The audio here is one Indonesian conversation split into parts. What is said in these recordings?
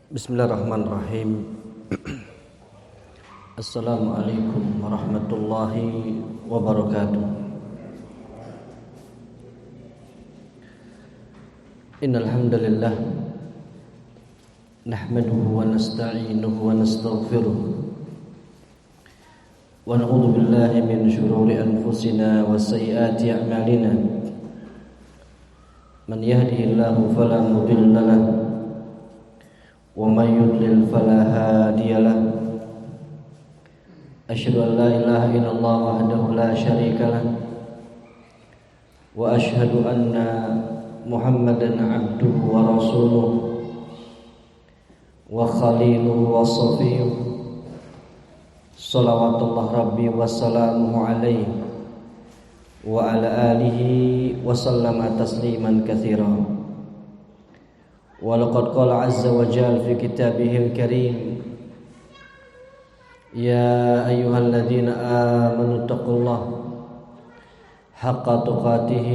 Bismillahirrahmanirrahim. Assalamualaikum warahmatullahi wabarakatuh. Innal hamdalillah nahmaduhu wa nasta'inuhu wa nastaghfiruh wa na'udzu billahi min shururi anfusina wa sayyiati a'malina. Man yahdihillahu fala mudilla lahu wa may yudlil fala hadiya lahu. Asyhadu an la ilaha illallah wahdahu la syarika lahu wa asyhadu anna Muhammadan abduhu wa rasuluh wa khaliluhu wa safiyuh. Salawatullah rabbi wa salamuhu alaihi wa ala alihi wa sallama tasliman katsiran. Wa laqad qala azza wa jalla fi kitabihil karim, ya ayyuhalladzina amanu taqullaha haqqa tuqatih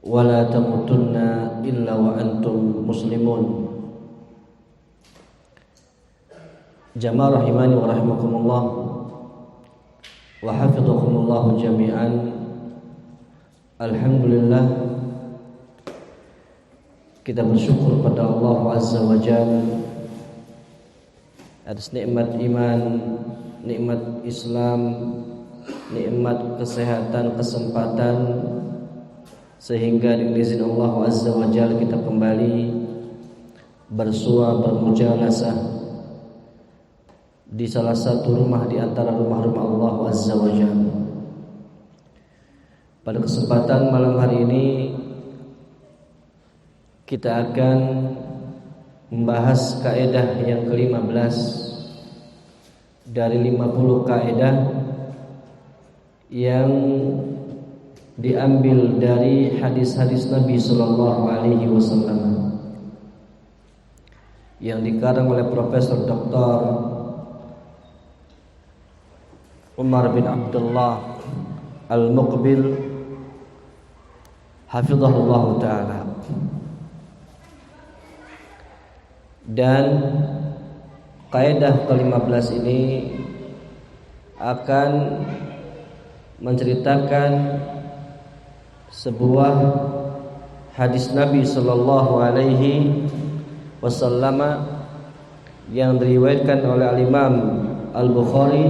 wa la tamutunna illa wa antum muslimun. Jamaah rahimani wa rahimakumullah wa hafizakumullah jami'an. Alhamdulillah, kita bersyukur pada Allah Azza wa Jalla atas nikmat iman, nikmat Islam, nikmat kesehatan, kesempatan, sehingga dengan izin Allah Azza wa Jalla kita kembali bersua bermujalasah di salah satu rumah di antara rumah-rumah Allah Azza wa Jalla. Pada kesempatan malam hari ini kita akan membahas kaidah yang ke-15 dari 50 kaidah yang diambil dari hadis-hadis Nabi sallallahu alaihi wasallam yang dikarang oleh Profesor Dr. Umar bin Abdullah Al-Muqbil hafizahullah taala. Dan kaidah ke-15 ini akan menceritakan sebuah hadis Nabi sallallahu alaihi wasallam yang diriwayatkan oleh Al-Imam Al-Bukhari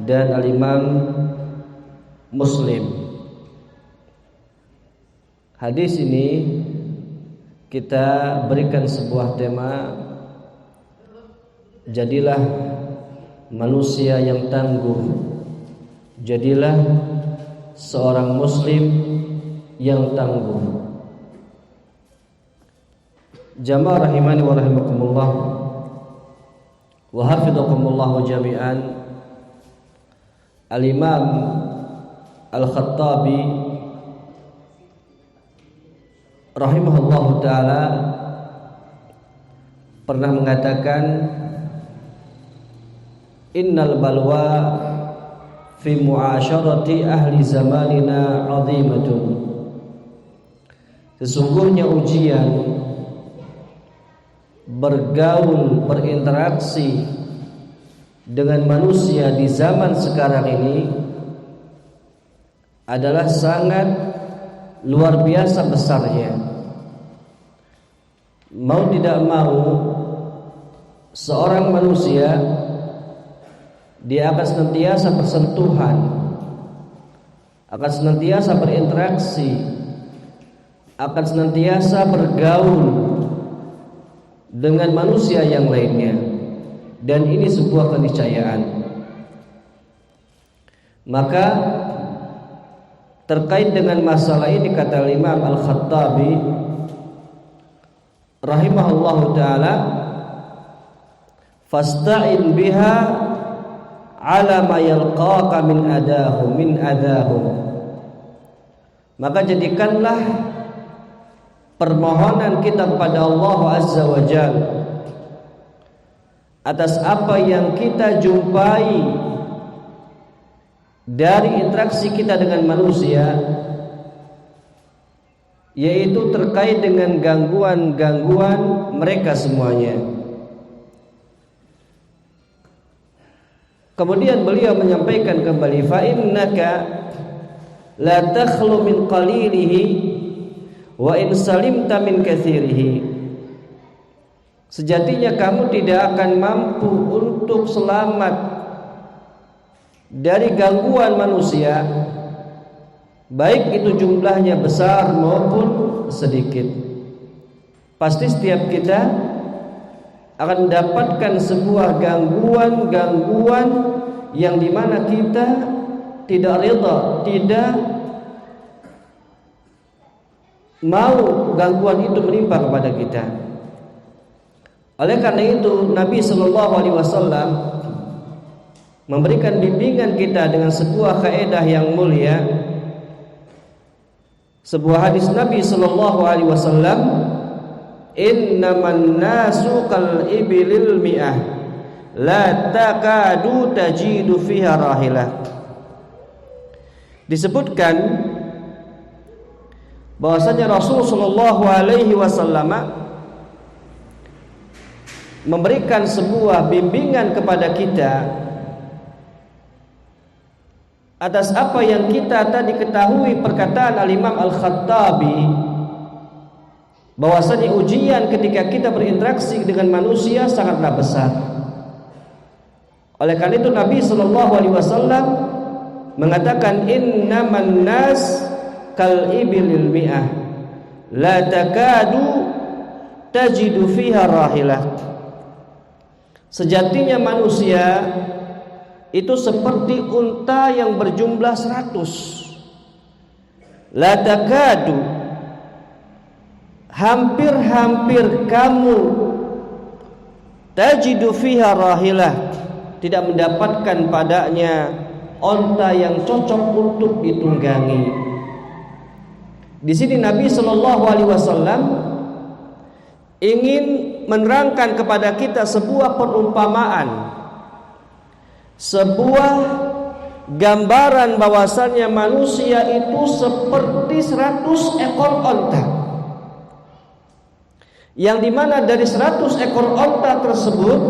dan Al-Imam Muslim. Hadis ini kita berikan sebuah tema, jadilah manusia yang tangguh, jadilah seorang muslim yang tangguh. Jamaah rahimani wa rahimakumullah wa hafizakumullah jami'an. Al-Imam Al-Khattabi rahimahullahu ta'ala pernah mengatakan, innal balwa fi mu'asyarati ahli zamanina 'azimatun. Sesungguhnya ujian bergaul, berinteraksi dengan manusia di zaman sekarang ini adalah sangat luar biasa besarnya. Mau tidak mau, seorang manusia dia akan senantiasa bersentuhan, akan senantiasa berinteraksi, akan senantiasa bergaul dengan manusia yang lainnya, dan ini sebuah keniscayaan. Maka terkait dengan masalah ini kata Imam Al-Khattabi rahimahullahu ta'ala, fasta'in biha ala ma yalqaka min adahu. Maka jadikanlah permohonan kita kepada Allah Azza wa Jalla atas apa yang kita jumpai dari interaksi kita dengan manusia yaitu terkait dengan gangguan-gangguan mereka semuanya. Kemudian beliau menyampaikan kembali, fa innaka la takhlu min qalilihi wa in salimta min katsirihi. Sejatinya kamu tidak akan mampu untuk selamat dari gangguan manusia, baik itu jumlahnya besar maupun sedikit. Pasti setiap kita akan mendapatkan sebuah gangguan-gangguan yang dimana kita tidak rida, tidak mau gangguan itu menimpa kepada kita. Oleh karena itu Nabi Shallallahu Alaihi Wasallam memberikan bimbingan kita dengan sebuah kaidah yang mulia. Sebuah hadis Nabi Shallallahu Alaihi Wasallam, innaman nasu kal ibilil mi'ah la takadu tajidu fiha rahilah. Disebutkan bahwasanya Rasul Shallallahu Alaihi Wasallam memberikan sebuah bimbingan kepada kita atas apa yang kita tadi ketahui perkataan Al-Imam Al-Khattabi, bahwasanya ujian ketika kita berinteraksi dengan manusia sangatlah besar. Oleh karena itu Nabi Shallallahu Alaihi Wasallam mengatakan, innaman nas kal ibilil mi'ah la takadu tajidu fiha rahilah. Sejatinya manusia itu seperti unta yang berjumlah 100. La takadu, hampir-hampir kamu, tajidu fiha rahilah, tidak mendapatkan padanya unta yang cocok untuk ditunggangi. Di sini Nabi Shallallahu Alaihi Wasallam ingin menerangkan kepada kita sebuah perumpamaan, sebuah gambaran bahwasannya manusia itu seperti 100 ekor onta, yang dimana dari 100 ekor onta tersebut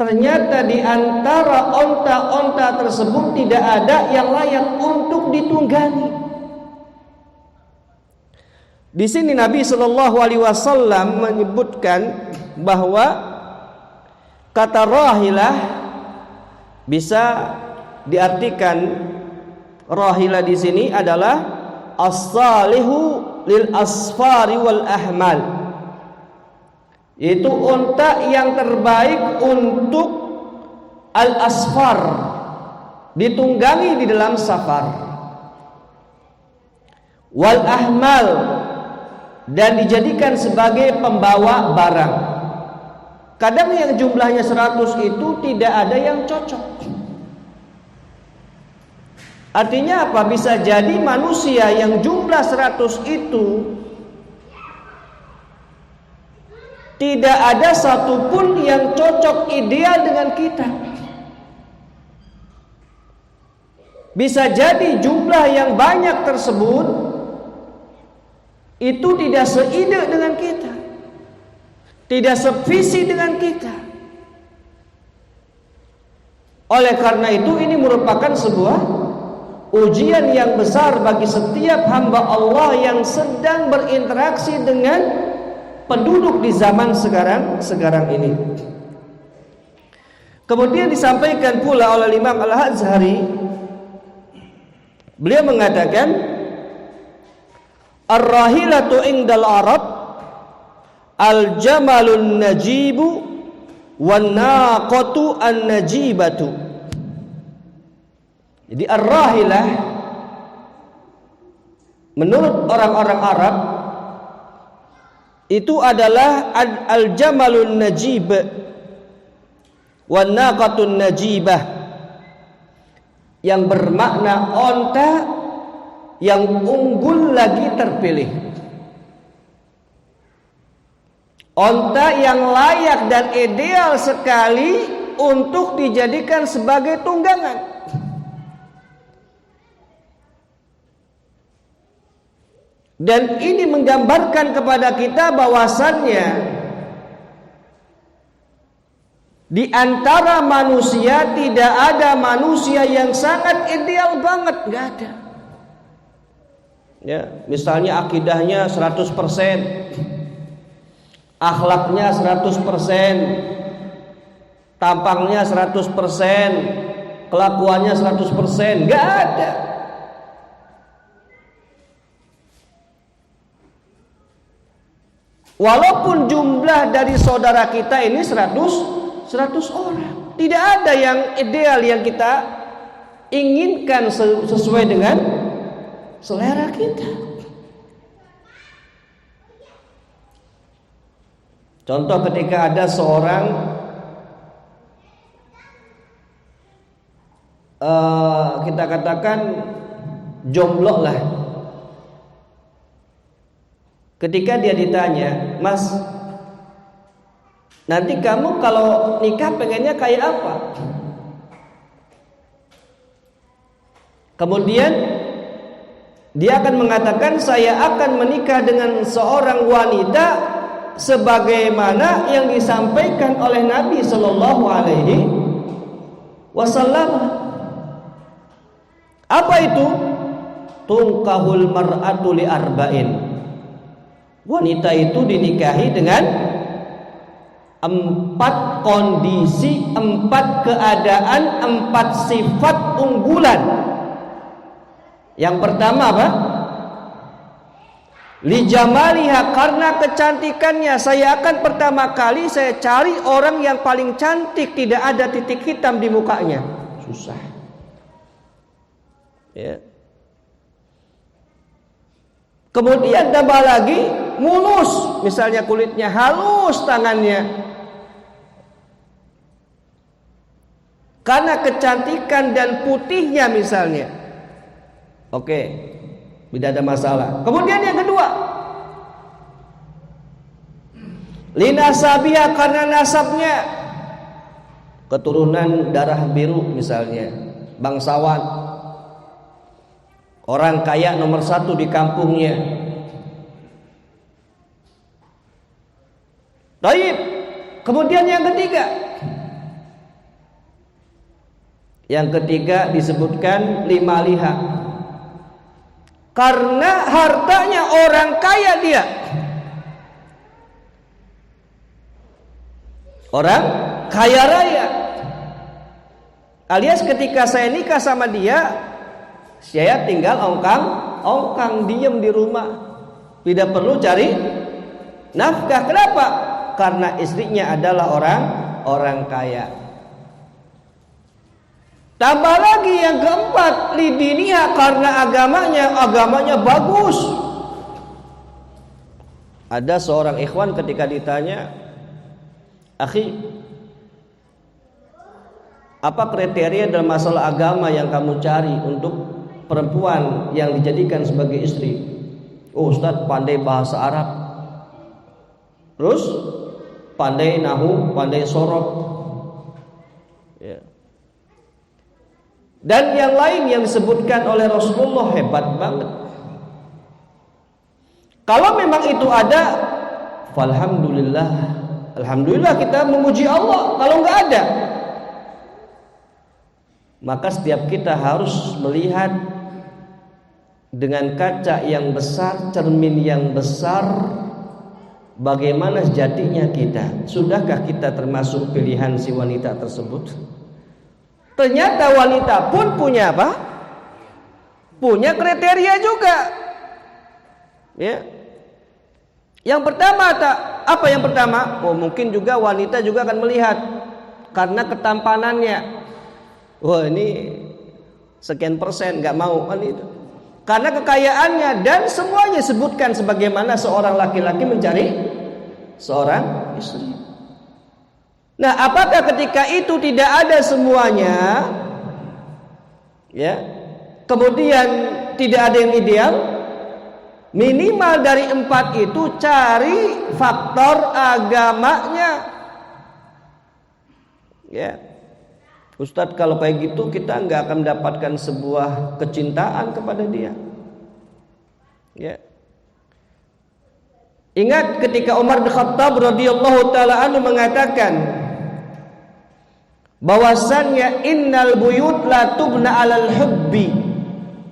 ternyata di antara onta-onta tersebut tidak ada yang layak untuk ditunggangi. Di sini Nabi Shallallahu Alaihi Wasallam menyebutkan bahwa kata rahilah bisa diartikan, rahilah di sini adalah as-salihu lil asfari wal ahmal, yaitu unta yang terbaik untuk al-asfar, ditunggangi di dalam safar, wal ahmal, dan dijadikan sebagai pembawa barang. Kadang yang jumlahnya 100 itu tidak ada yang cocok. Artinya apa? Bisa jadi manusia yang jumlah 100 itu tidak ada satupun yang cocok ideal dengan kita. Bisa jadi jumlah yang banyak tersebut itu tidak seide dengan kita, tidak sevisi dengan kita. Oleh karena itu ini merupakan sebuah ujian yang besar bagi setiap hamba Allah yang sedang berinteraksi dengan penduduk di zaman sekarang ini. Kemudian disampaikan pula oleh Imam Al-Azhari, beliau mengatakan, ar-rahilatu indal Arab al-jamalun najibu wan naqatu an-najibatu. Jadi ar-rahilah menurut orang-orang Arab itu adalah al-jamalun najib wan naqatun najibah, yang bermakna onta yang unggul lagi terpilih, onta yang layak dan ideal sekali untuk dijadikan sebagai tunggangan. Dan ini menggambarkan kepada kita bahwasannya di antara manusia tidak ada manusia yang sangat ideal banget, nggak ada. Ya, misalnya akidahnya 100%, akhlaknya 100%, tampangnya 100%, kelakuannya 100%, nggak ada. Walaupun jumlah dari saudara kita ini 100 orang, tidak ada yang ideal yang kita inginkan sesuai dengan selera kita. Contoh ketika ada seorang kita katakan jomblo lah. Ketika dia ditanya, "Mas, nanti kamu kalau nikah pengennya kayak apa?" Kemudian dia akan mengatakan, "Saya akan menikah dengan seorang wanita sebagaimana yang disampaikan oleh Nabi Shallallahu Alaihi Wasallam." Apa itu? Tungkahul mar'atu li arba'in. Wanita itu dinikahi dengan 4 kondisi, 4 keadaan, 4 sifat unggulan. Yang pertama apa? Li jamaliha, karena kecantikannya. Saya akan pertama kali saya cari orang yang paling cantik, tidak ada titik hitam di mukanya. Susah. Ya. Kemudian tambah lagi mulus, misalnya kulitnya halus, tangannya. Karena kecantikan dan putihnya misalnya. Oke, tidak ada masalah. Kemudian yang kedua, linasabiha, karena nasabnya, keturunan darah biru misalnya, bangsawan, orang kaya nomor 1 di kampungnya. Baik. Kemudian yang ketiga. Yang ketiga disebutkan limaliha. Karena hartanya orang kaya dia. Orang kaya raya. Alias ketika saya nikah sama dia, saya tinggal ongkang diem di rumah, tidak perlu cari nafkah. Kenapa? Karena istrinya adalah orang kaya. Tambah lagi yang keempat, lidiniha, karena agamanya bagus. Ada seorang ikhwan ketika ditanya, "Akhi, apa kriteria dalam masalah agama yang kamu cari untuk perempuan yang dijadikan sebagai istri?" "Oh Ustaz, pandai bahasa Arab, terus pandai nahu, pandai sorot, ya. Dan yang lain yang disebutkan oleh Rasulullah, hebat banget." Kalau memang itu ada, alhamdulillah, alhamdulillah, kita memuji Allah. Kalau nggak ada, maka setiap kita harus melihat dengan kaca yang besar, cermin yang besar, bagaimana sejatinya kita. Sudahkah kita termasuk pilihan si wanita tersebut? Ternyata wanita pun punya apa? Punya kriteria juga. Ya. Yang pertama apa yang pertama? Oh, mungkin juga wanita juga akan melihat karena ketampanannya. Wah, ini sekian persen nggak mau kan itu. Karena kekayaannya dan semuanya sebutkan sebagaimana seorang laki-laki mencari seorang istri. Nah, apakah ketika itu tidak ada semuanya, ya, kemudian tidak ada yang ideal? Minimal dari 4 itu cari faktor agamanya. Ya, Ustadz, kalau kayak gitu kita nggak akan mendapatkan sebuah kecintaan kepada dia. Ya, Ingat ketika Umar bin Khattab radhiyallahu taala anhu mengatakan bahwasannya innal buyut la tubna 'alal hubbi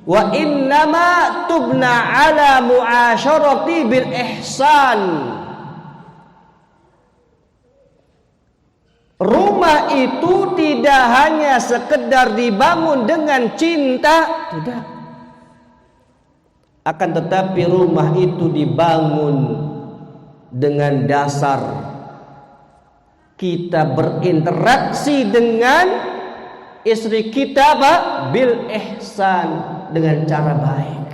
wa innama tubna 'ala mu'asyarati bil ihsan. Rumah itu tidak hanya sekedar dibangun dengan cinta, tidak. Akan tetapi rumah itu dibangun dengan dasar kita berinteraksi dengan istri kita bil ihsan, dengan cara baik.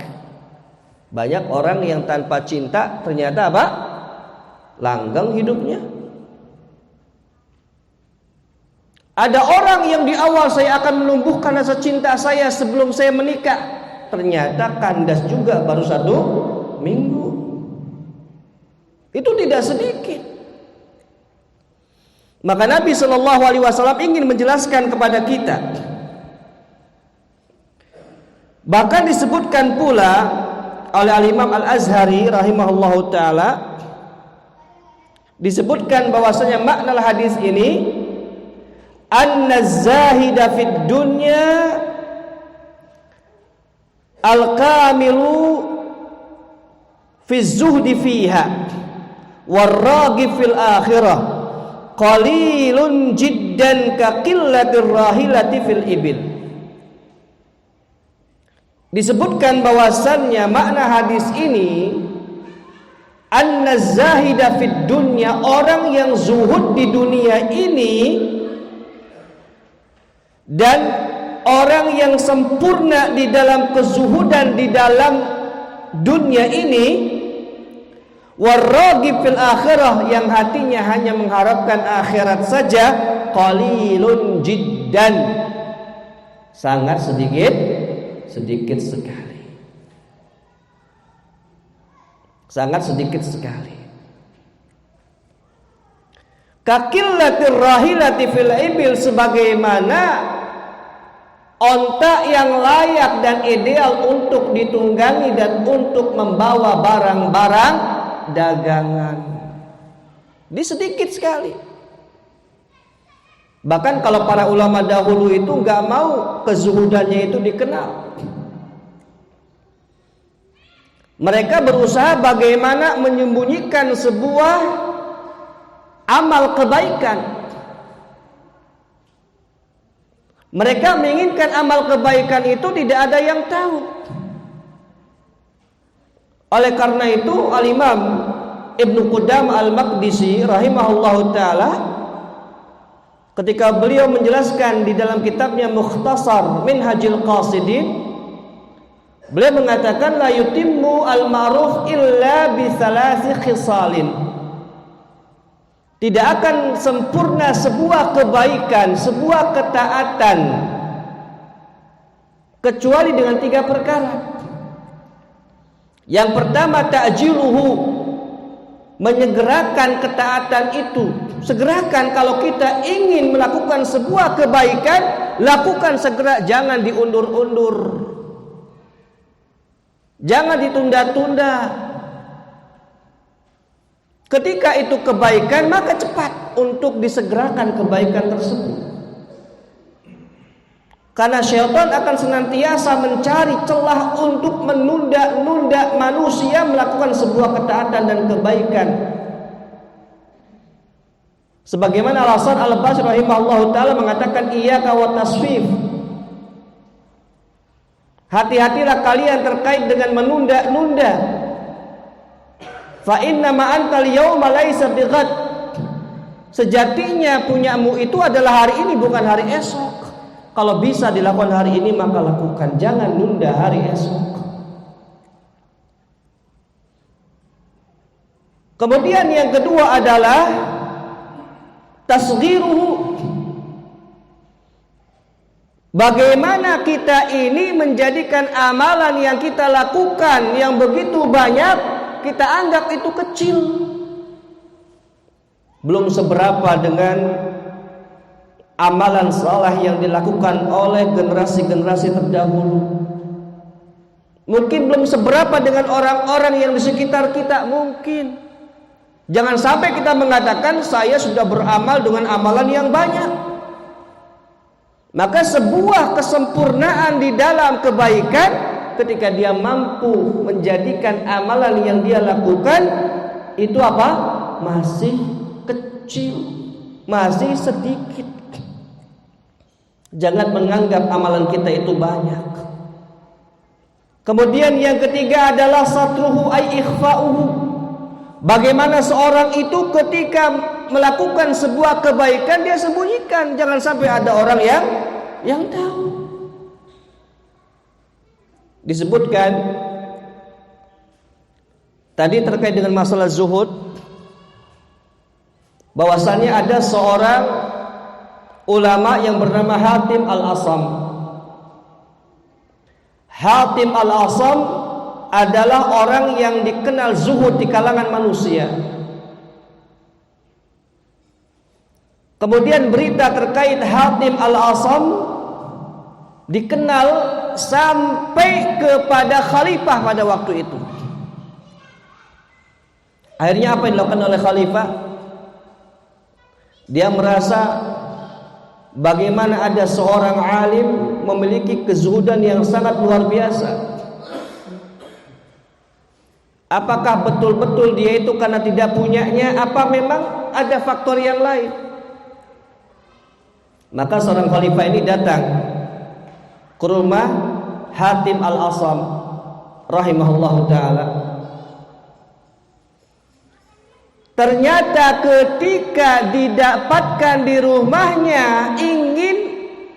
Banyak orang yang tanpa cinta ternyata langgeng hidupnya. Ada orang yang di awal saya akan menumbuhkan rasa cinta saya sebelum saya menikah, ternyata kandas juga baru 1 minggu. Itu tidak sedikit. Maka Nabi Shallallahu Alaihi Wasallam ingin menjelaskan kepada kita. Bahkan disebutkan pula oleh Al-Imam Al-Azhari rahimahullahu taala, disebutkan bahwasanya makna hadis ini anna zahida fid dunya al-kamilu fi zuhdi fiha warragib fil akhirah qalilun jiddan ka qillatir rahilati fil ibil. Disebutkan bahwasannya makna hadis ini anna zahida fid dunya, orang yang zuhud di dunia ini dan orang yang sempurna di dalam kezuhudan di dalam dunia ini, warragib fil akhirah, yang hatinya hanya mengharapkan akhirat saja, qalilun jiddan, sangat sedikit sekali. Sangat sedikit sekali. Kaqillatir rahilati fil ibil, sebagaimana onta yang layak dan ideal untuk ditunggangi dan untuk membawa barang-barang dagangan. Ini sedikit sekali. Bahkan kalau para ulama dahulu itu nggak mau kezuhudannya itu dikenal. Mereka berusaha bagaimana menyembunyikan sebuah amal kebaikan. Mereka menginginkan amal kebaikan itu tidak ada yang tahu. Oleh karena itu Al-Imam Ibnu Qudamah Al-Maqdisi rahimahullahu taala, ketika beliau menjelaskan di dalam kitabnya Mukhtasar Minhajul Qasidin, beliau mengatakan la yutimmu al-ma'ruf illa bi thalathi khisalin. Tidak akan sempurna sebuah kebaikan, sebuah ketaatan, kecuali dengan 3 perkara. Yang pertama ta'jiluhu, menyegerakan ketaatan itu. Segerakan. Kalau kita ingin melakukan sebuah kebaikan, lakukan segera, jangan diundur-undur, jangan ditunda-tunda. Ketika itu kebaikan, maka cepat untuk disegerakan kebaikan tersebut. Karena syaitan akan senantiasa mencari celah untuk menunda-nunda manusia melakukan sebuah ketaatan dan kebaikan. Sebagaimana Al-Hasan Al-Basri rahimahullahu taala mengatakan, iyyaka wa tasfif. Hati-hatilah kalian terkait dengan menunda-nunda. Fa inna ma antal yauma laisa bighad. Sejatinya punyamu itu adalah hari ini, bukan hari esok. Kalau bisa dilakukan hari ini maka lakukan, jangan nunda hari esok. Kemudian yang kedua adalah tasghiruhu. Bagaimana kita ini menjadikan amalan yang kita lakukan yang begitu banyak kita anggap itu kecil, belum seberapa dengan amalan saleh yang dilakukan oleh generasi-generasi terdahulu. Mungkin belum seberapa dengan orang-orang yang di sekitar kita, mungkin. Jangan sampai kita mengatakan saya sudah beramal dengan amalan yang banyak. Maka sebuah kesempurnaan di dalam kebaikan ketika dia mampu menjadikan amalan yang dia lakukan itu apa? Masih kecil, masih sedikit. Jangan menganggap amalan kita itu banyak. Kemudian yang ketiga adalah satruhu ay ikhfa'uhu. Bagaimana seorang itu ketika melakukan sebuah kebaikan dia sembunyikan, jangan sampai ada orang yang tahu. Disebutkan tadi terkait dengan masalah zuhud, bahwasannya ada seorang ulama yang bernama Hatim Al-Asam. Hatim Al-Asam adalah orang yang dikenal zuhud di kalangan manusia. Kemudian berita terkait Hatim Al-Asam dikenal sampai kepada khalifah pada waktu itu. Akhirnya apa yang dilakukan oleh khalifah? Dia merasa bagaimana ada seorang alim memiliki kezuhudan yang sangat luar biasa. Apakah betul-betul dia itu karena tidak punyanya, apa memang ada faktor yang lain? Maka seorang khalifah ini datang ke rumah Hatim Al-Asam rahimahullahu ta'ala. Ternyata ketika didapatkan di rumahnya ingin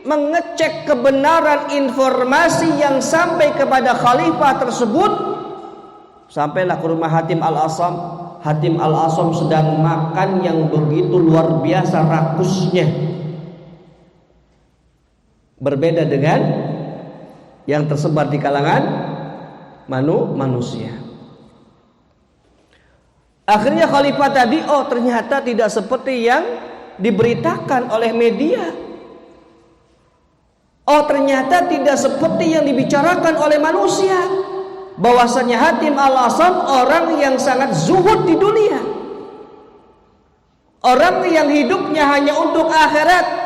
mengecek kebenaran informasi yang sampai kepada khalifah tersebut, sampailah ke rumah Hatim Al-Asam. Hatim Al-Asam sedang makan yang begitu luar biasa rakusnya, berbeda dengan yang tersebar di kalangan manusia. Akhirnya khalifah tadi, oh ternyata tidak seperti yang diberitakan oleh media. Oh ternyata tidak seperti yang dibicarakan oleh manusia, bahwasanya Hatim Al-Asam orang yang sangat zuhud di dunia, orang yang hidupnya hanya untuk akhirat.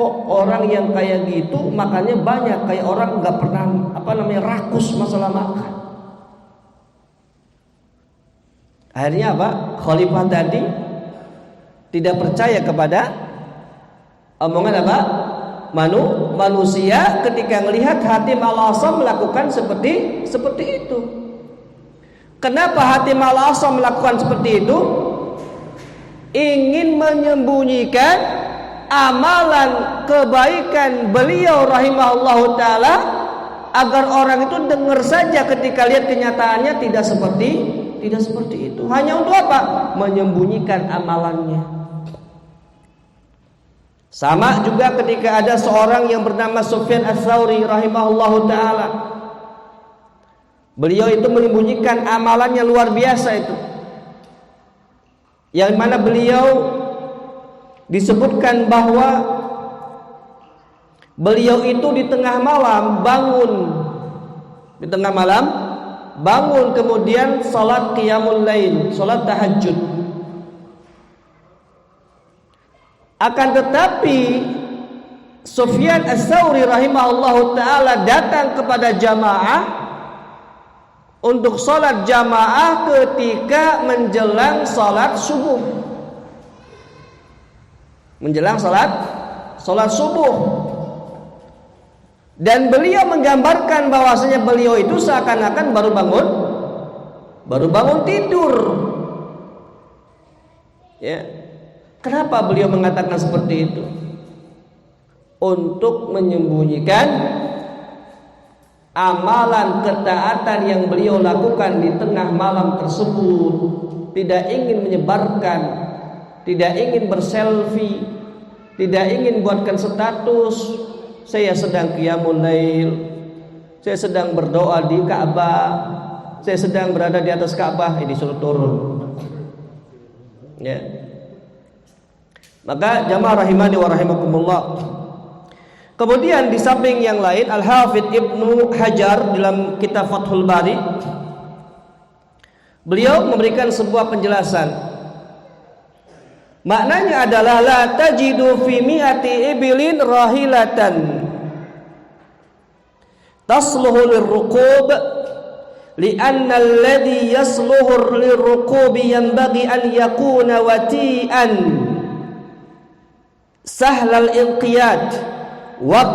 Kok orang yang kayak gitu makannya banyak, kayak orang nggak pernah rakus masalah makan. Akhirnya apa? Khalifah tadi tidak percaya kepada omongan apa? Manusia ketika melihat Hatim Al-Asam melakukan seperti itu. Kenapa Hatim Al-Asam melakukan seperti itu? Ingin menyembunyikan amalan kebaikan beliau rahimahullahu ta'ala, agar orang itu dengar saja ketika lihat kenyataannya tidak seperti itu. Hanya untuk apa? Menyembunyikan amalannya. Sama juga ketika ada seorang yang bernama Sufyan Ats-Tsauri rahimahullahu ta'ala. Beliau itu menyembunyikan amalannya luar biasa itu, yang mana beliau disebutkan bahwa beliau itu di tengah malam bangun kemudian salat qiyamul lail, salat tahajud. Akan tetapi Sufyan Ats-Tsauri rahimahullahu ta'ala datang kepada jamaah untuk salat jamaah ketika menjelang salat subuh. Menjelang salat subuh. Dan beliau menggambarkan bahwasanya beliau itu seakan-akan baru bangun tidur. Ya. Kenapa beliau mengatakan seperti itu? Untuk menyembunyikan amalan ketaatan yang beliau lakukan di tengah malam tersebut. Tidak ingin menyebarkan, tidak ingin berselfie, tidak ingin buatkan status saya sedang qiyamul lail, saya sedang berdoa di Ka'bah, saya sedang berada di atas Ka'bah, ini disuruh turun. Ya. Maka jamaah rahimani wa rahimakumullah. Kemudian di samping yang lain, Al-Hafidz Ibnu Hajar dalam kitab Fathul Bari, beliau memberikan sebuah penjelasan Maknanya adalah la tajidu fi mi'ati ibilin rahilatan tasluhu lirruqub li'anna alladhi yasluhu lirruqubi yanbaghi an yakuna wati'an sahlal inqiyad wa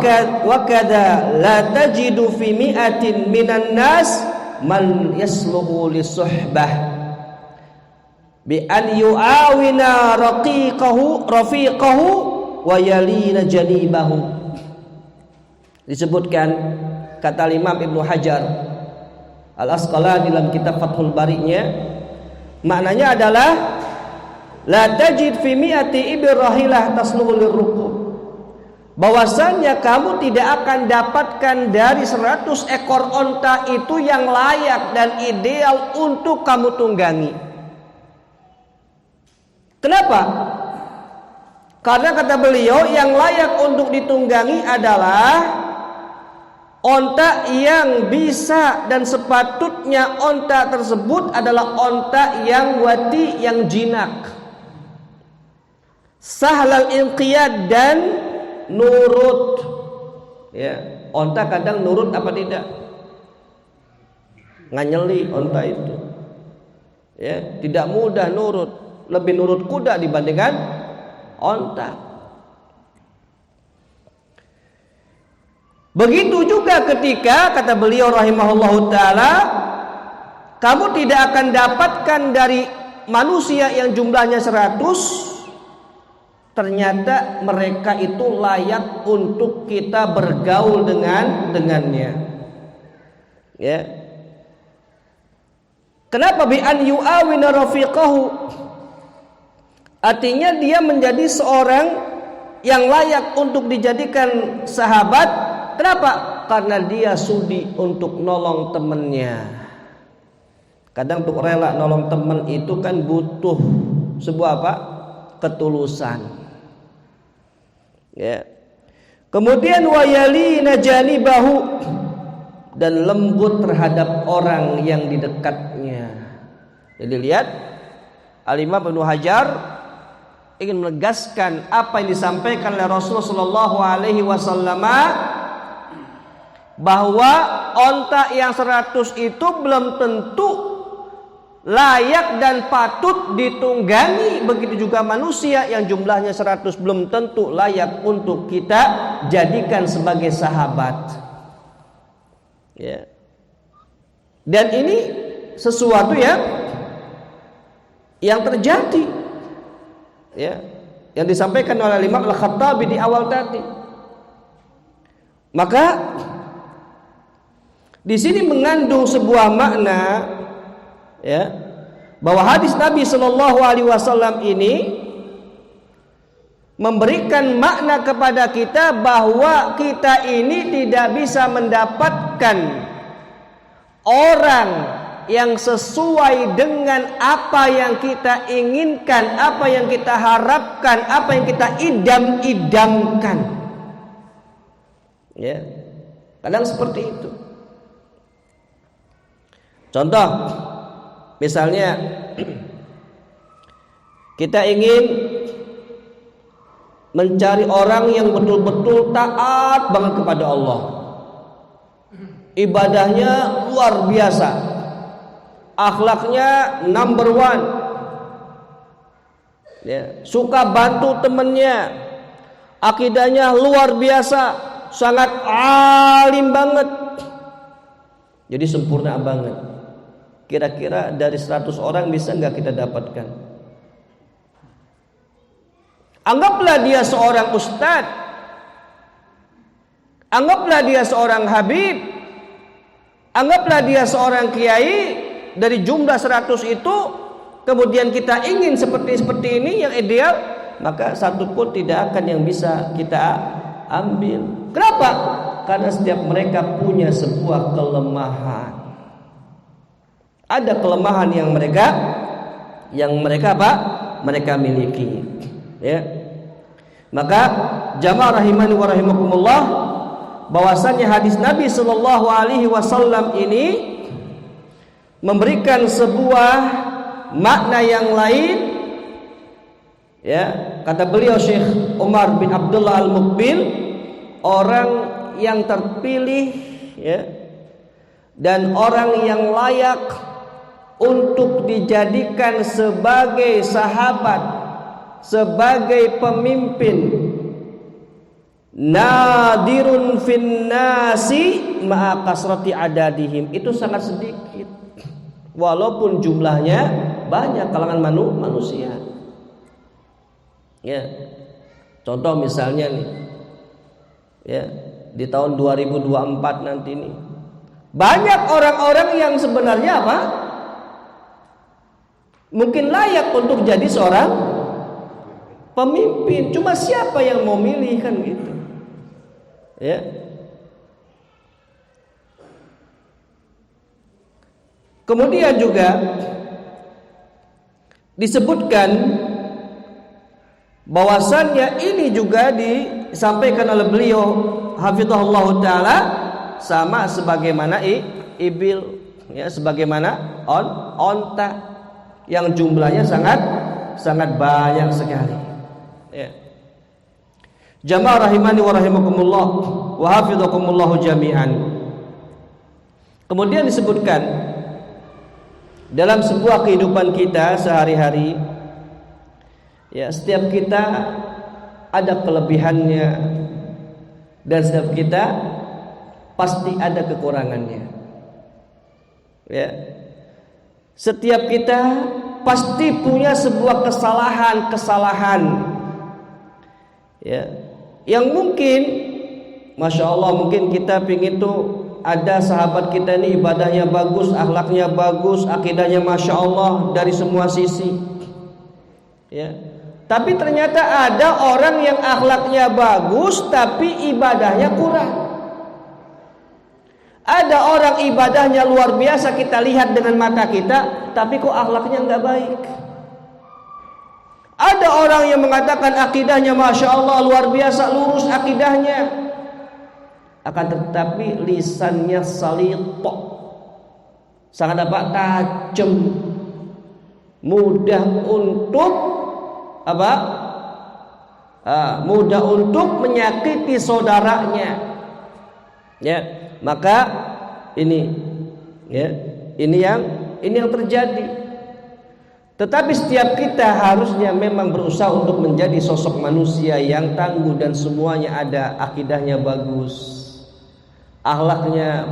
kadha la tajidu fi mi'atin minan nas man yasluhu lisuhbah bi an yu'awina rafiqahu wa yalina janibahu. Disebutkan kata Imam Ibnu Hajar Al-Asqalani dalam kitab Fathul Bari-nya, maknanya adalah la tajid fi mi'ati ibil rahilah tasluhu lirruqub, bahwasannya kamu tidak akan dapatkan dari 100 ekor onta itu yang layak dan ideal untuk kamu tunggangi. Kenapa? Karena kata beliau yang layak untuk ditunggangi adalah onta yang bisa dan sepatutnya onta tersebut adalah onta yang wati, yang jinak, sahlal inqiyad dan nurut. Ya, onta kadang nurut apa tidak? Nganyeli onta itu. Ya, tidak mudah nurut. Lebih nurut kuda dibandingkan onta. Begitu juga ketika kata beliau rahimahullahu taala, kamu tidak akan dapatkan dari manusia yang jumlahnya 100 ternyata mereka itu layak untuk kita bergaul dengannya. Ya. Kenapa bi an yu'awina rafiqahu? Artinya dia menjadi seorang yang layak untuk dijadikan sahabat. Kenapa? Karena dia sudi untuk nolong temannya. Kadang untuk rela nolong teman itu kan butuh sebuah apa? Ketulusan. Ya. Kemudian wayalina janibahu, dan lembut terhadap orang yang di dekatnya. Jadi lihat, Al-Imam Ibnu Hajar ingin menegaskan apa yang disampaikan oleh Rasulullah sallallahu alaihi wasallam, bahwa onta yang 100 itu belum tentu layak dan patut ditunggangi. Begitu juga manusia yang jumlahnya 100 belum tentu layak untuk kita jadikan sebagai sahabat. Ya. Dan ini sesuatu yang terjadi. Ya, yang disampaikan oleh Imam Al-Khattabi di awal tadi. Maka di sini mengandung sebuah makna, ya, bahwa hadis Nabi Shallallahu Alaihi Wasallam ini memberikan makna kepada kita bahwa kita ini tidak bisa mendapatkan orang yang sesuai dengan apa yang kita inginkan, apa yang kita harapkan, apa yang kita idam-idamkan. Ya, kadang seperti itu. Contoh, misalnya kita ingin mencari orang yang betul-betul taat banget kepada Allah, ibadahnya luar biasa, akhlaknya number one, ya, suka bantu temennya, akidahnya luar biasa, sangat alim banget, jadi sempurna banget. Kira-kira dari 100 orang bisa nggak kita dapatkan? Anggaplah dia seorang ustadz, anggaplah dia seorang habib, anggaplah dia seorang kiai. Dari jumlah 100 itu kemudian kita ingin seperti ini yang ideal, maka satu pun tidak akan yang bisa kita ambil. Kenapa? Karena setiap mereka punya sebuah kelemahan. Ada kelemahan yang mereka apa? Mereka miliki. Ya. Maka jamaah rahimani wa rahimakumullah, bahwasannya hadis Nabi sallallahu alaihi wasallam ini memberikan sebuah makna yang lain, Ya, kata beliau Syekh Umar bin Abdullah Al-Muqbil, orang yang terpilih ya dan orang yang layak untuk dijadikan sebagai sahabat, sebagai pemimpin. Nadirun fin nasi ma'a kasrati adadihim, itu sangat sedikit walaupun jumlahnya banyak kalangan manusia. Ya, contoh misalnya nih, ya di tahun 2024 nanti nih banyak orang-orang yang sebenarnya apa? Mungkin layak untuk jadi seorang pemimpin. Cuma siapa yang mau milih kan gitu. Ya. Kemudian juga disebutkan bahwasannya ini juga disampaikan oleh beliau hafizahullah taala sama sebagaimana ibil ya, sebagaimana onta yang jumlahnya sangat banyak sekali ya. Jamaah rahimani wa rahimakumullah wa hafizakumullah jami'an. Kemudian disebutkan dalam sebuah kehidupan kita sehari-hari, ya, setiap kita ada kelebihannya dan setiap kita pasti ada kekurangannya. Ya. Setiap kita pasti punya sebuah kesalahan. Ya. Yang mungkin Masya Allah mungkin kita pingin tuh ada sahabat kita ini ibadahnya bagus, akhlaknya bagus, akidahnya Masya Allah dari semua sisi. Ya. Tapi ternyata ada orang yang akhlaknya bagus tapi ibadahnya kurang. Ada orang ibadahnya luar biasa kita lihat dengan mata kita, tapi kok akhlaknya nggak baik. Ada orang yang mengatakan akidahnya Masya Allah luar biasa, lurus akidahnya, akan tetapi lisannya salitok, sangat apa? Tajam, mudah untuk apa? Mudah untuk menyakiti saudaranya. Ya, maka ini ya, ini yang terjadi. Tetapi setiap kita harusnya memang berusaha untuk menjadi sosok manusia yang tangguh dan semuanya ada, akidahnya bagus, akhlaknya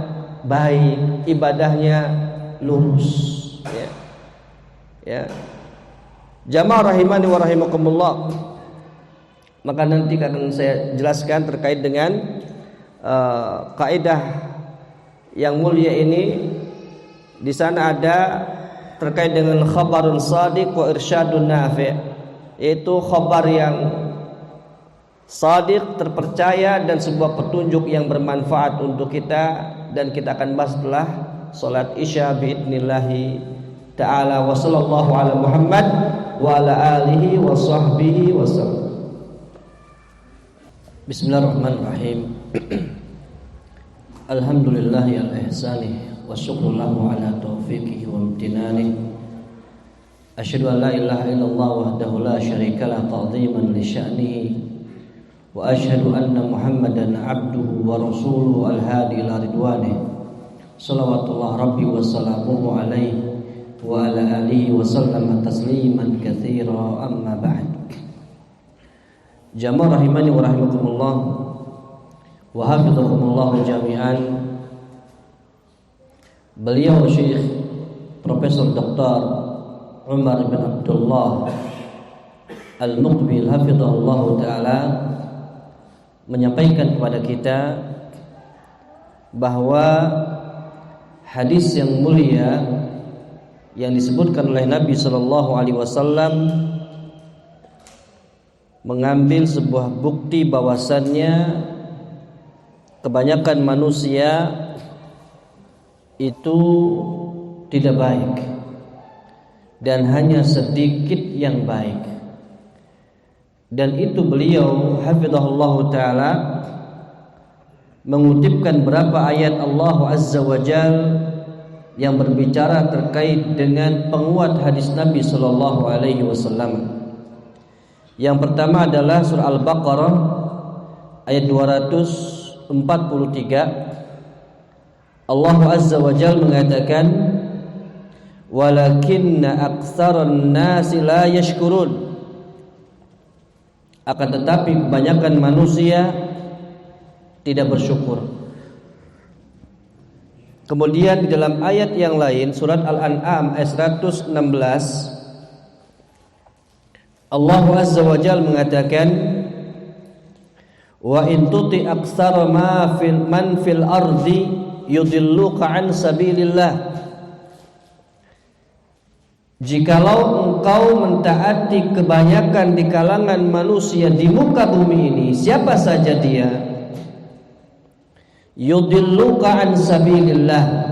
baik, ibadahnya lurus. Ya. Ya. Jamaah rahimani wa rahimakumullah. Maka nanti akan saya jelaskan terkait dengan kaidah yang mulia ini. Di sana ada terkait dengan khabarun shadiq wa irsyadun nafi', yaitu khabar yang shadiq, terpercaya, dan sebuah petunjuk yang bermanfaat untuk kita, dan kita akan bahas setelah salat Isya biidnillahi ta'ala. Wa sallallahu ala Muhammad wa ala alihi wa sahbihi wa sallam. Bismillahirrahmanirrahim. Alhamdulillahi al-ihsani wa syukru lahu ala taufiqihi wa imtinani. Asyhadu an la ilaha illallah wahdahu la syarikalah ta'dhiman li sya'nihi, wa asyhadu anna Muhammadan abduhu wa rasuluhu al-hadi ila ridwanih. Salawatullah rabbi wa salamuhu alaihi wa ala alihi wa sallama tasliman katsira, amma ba'd. Jamaah rahimani wa rahimakumullah wa hafizakumullah jami'an. Beliau Syekh Profesor Dr. Umar bin Abdullah Al-Muqbil hafizahullah ta'ala menyampaikan kepada kita bahwa hadis yang mulia yang disebutkan oleh Nabi sallallahu alaihi wasallam mengambil sebuah bukti bahwasannya kebanyakan manusia itu tidak baik dan hanya sedikit yang baik. Dan itu beliau hafizahullah ta'ala mengutipkan berapa ayat Allah Azza wa Jal yang berbicara terkait dengan penguat hadis Nabi sallallahu alaihi wasallam. Yang pertama adalah surah Al-Baqarah ayat 243. Allah Azza wa Jalla mengatakan, walakinna aktsaran nasi la yashkurun. Akan tetapi kebanyakan manusia tidak bersyukur. Kemudian di dalam ayat yang lain surat Al-An'am ayat 116, Allah Azza wa Jalla mengatakan, wa in tuti aktsara man fil ardi yudilluka an sabilillah. Jikalau engkau mentaati kebanyakan di kalangan manusia di muka bumi ini, siapa saja dia, yudilluka an sabilillah,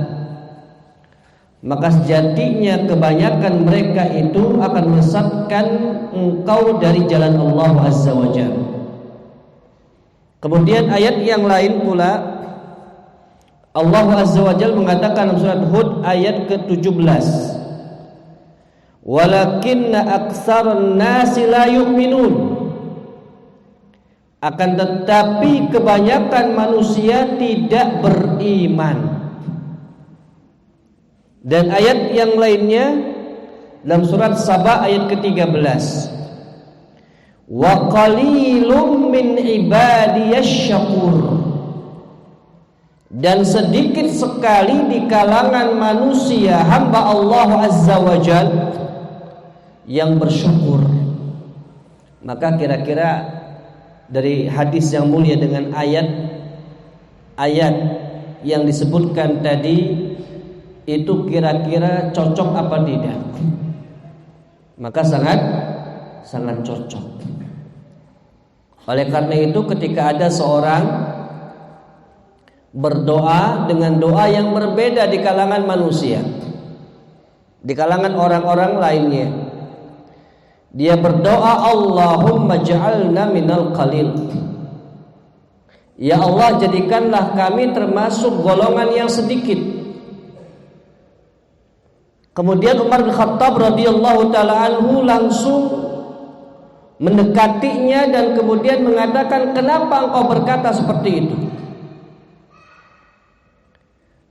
maka sejatinya kebanyakan mereka itu akan menyesatkan engkau dari jalan Allah Azza wa Jalla. Kemudian ayat yang lain pula Allah Azza wa Jalla mengatakan dalam surat Hud ayat ke-17, walakinna aktsaran nasi la yu'minun. Akan tetapi kebanyakan manusia tidak beriman. Dan ayat yang lainnya dalam surat Saba ayat ke-13, wa qalilum min ibadiyasy syakur. Dan sedikit sekali di kalangan manusia hamba Allah Azza wa Jalla yang bersyukur. Maka kira-kira dari hadis yang mulia dengan ayat yang disebutkan tadi itu kira-kira cocok apa tidak? Maka sangat cocok. Oleh karena itu ketika ada seorang berdoa dengan doa yang berbeda di kalangan manusia, di kalangan orang-orang lainnya, dia berdoa, Allahumma ja'alna minal qalil. Ya Allah, jadikanlah kami termasuk golongan yang sedikit. Kemudian Umar bin Khattab radhiyallahu taala anhu langsung mendekatinya dan kemudian mengatakan, kenapa engkau berkata seperti itu?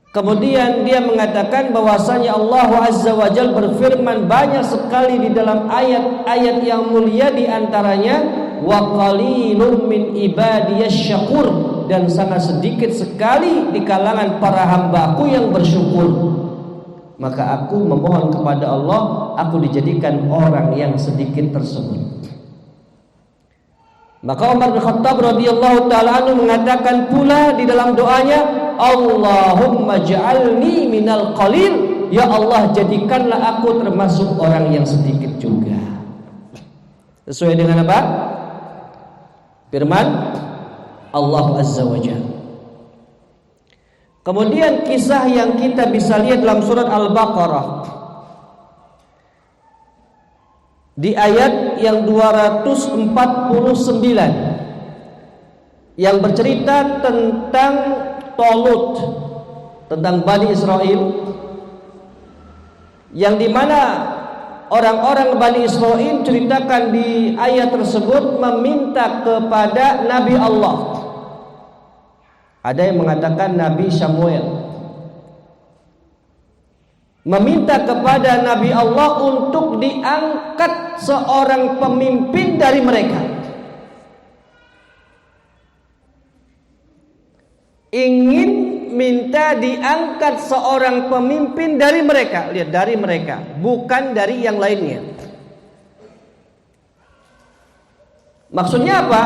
Kemudian dia mengatakan bahwasanya Allah Azza wa Jalla berfirman banyak sekali di dalam ayat-ayat yang mulia, di antaranya wa qalilum min ibadiyasy syakur, dan sangat sedikit sekali di kalangan para hambaku yang bersyukur. Maka aku memohon kepada Allah, aku dijadikan orang yang sedikit tersebut. Maka Umar bin Khattab radhiyallahu taala anhu mengatakan pula di dalam doanya, Allahumma ja'alni minal qalil. Ya Allah, jadikanlah aku termasuk orang yang sedikit juga. Sesuai dengan apa? Firman Allah Azza wa Jalla. Kemudian kisah yang kita bisa lihat dalam surat Al-Baqarah di ayat yang 249 yang bercerita tentang Talut, tentang Bani Israel, yang dimana orang-orang Bani Israel ceritakan di ayat tersebut meminta kepada Nabi Allah. Ada yang mengatakan Nabi Samuel meminta kepada Nabi Allah untuk diangkat seorang pemimpin dari mereka. Ingin minta diangkat seorang pemimpin dari mereka. Lihat, dari mereka, bukan dari yang lainnya. Maksudnya apa?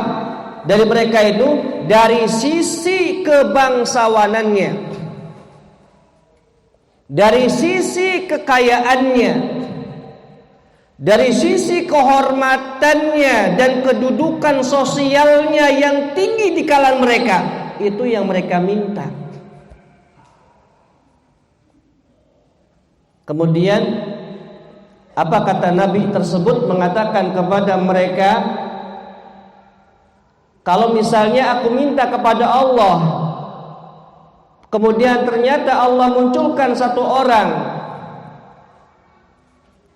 Dari mereka itu dari sisi kebangsawanannya, dari sisi kekayaannya, dari sisi kehormatannya dan kedudukan sosialnya yang tinggi di kalangan mereka. Itu yang mereka minta. Kemudian apa kata Nabi tersebut? Mengatakan kepada mereka, kalau misalnya aku minta kepada Allah, kemudian ternyata Allah munculkan satu orang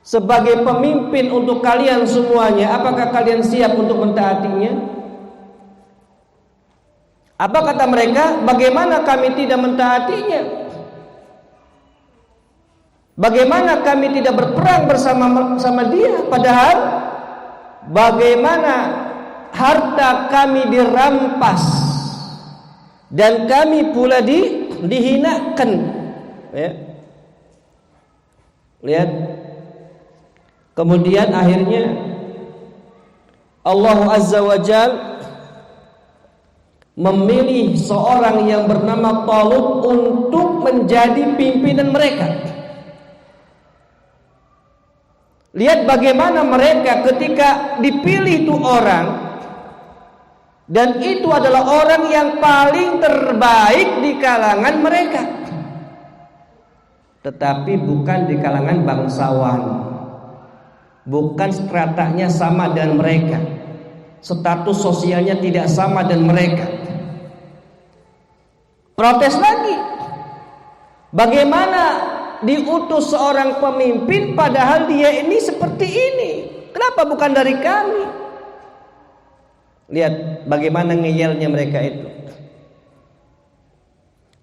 sebagai pemimpin untuk kalian semuanya, apakah kalian siap untuk mentaatinya? Apa kata mereka? Bagaimana kami tidak mentaatinya? Bagaimana kami tidak berperang bersama dia? Padahal bagaimana harta kami dirampas dan kami pula dihinakan. Ya. Lihat. Kemudian akhirnya Allah Azza wa Jalla memilih seorang yang bernama Talut untuk menjadi pimpinan mereka. Lihat bagaimana mereka ketika dipilih itu orang, dan itu adalah orang yang paling terbaik di kalangan mereka, tetapi bukan di kalangan bangsawan, bukan stratanya sama dengan mereka, status sosialnya tidak sama dengan mereka. Protes lagi. Bagaimana diutus seorang pemimpin padahal dia ini seperti ini? Kenapa bukan dari kami? Lihat bagaimana ngeyelnya mereka itu.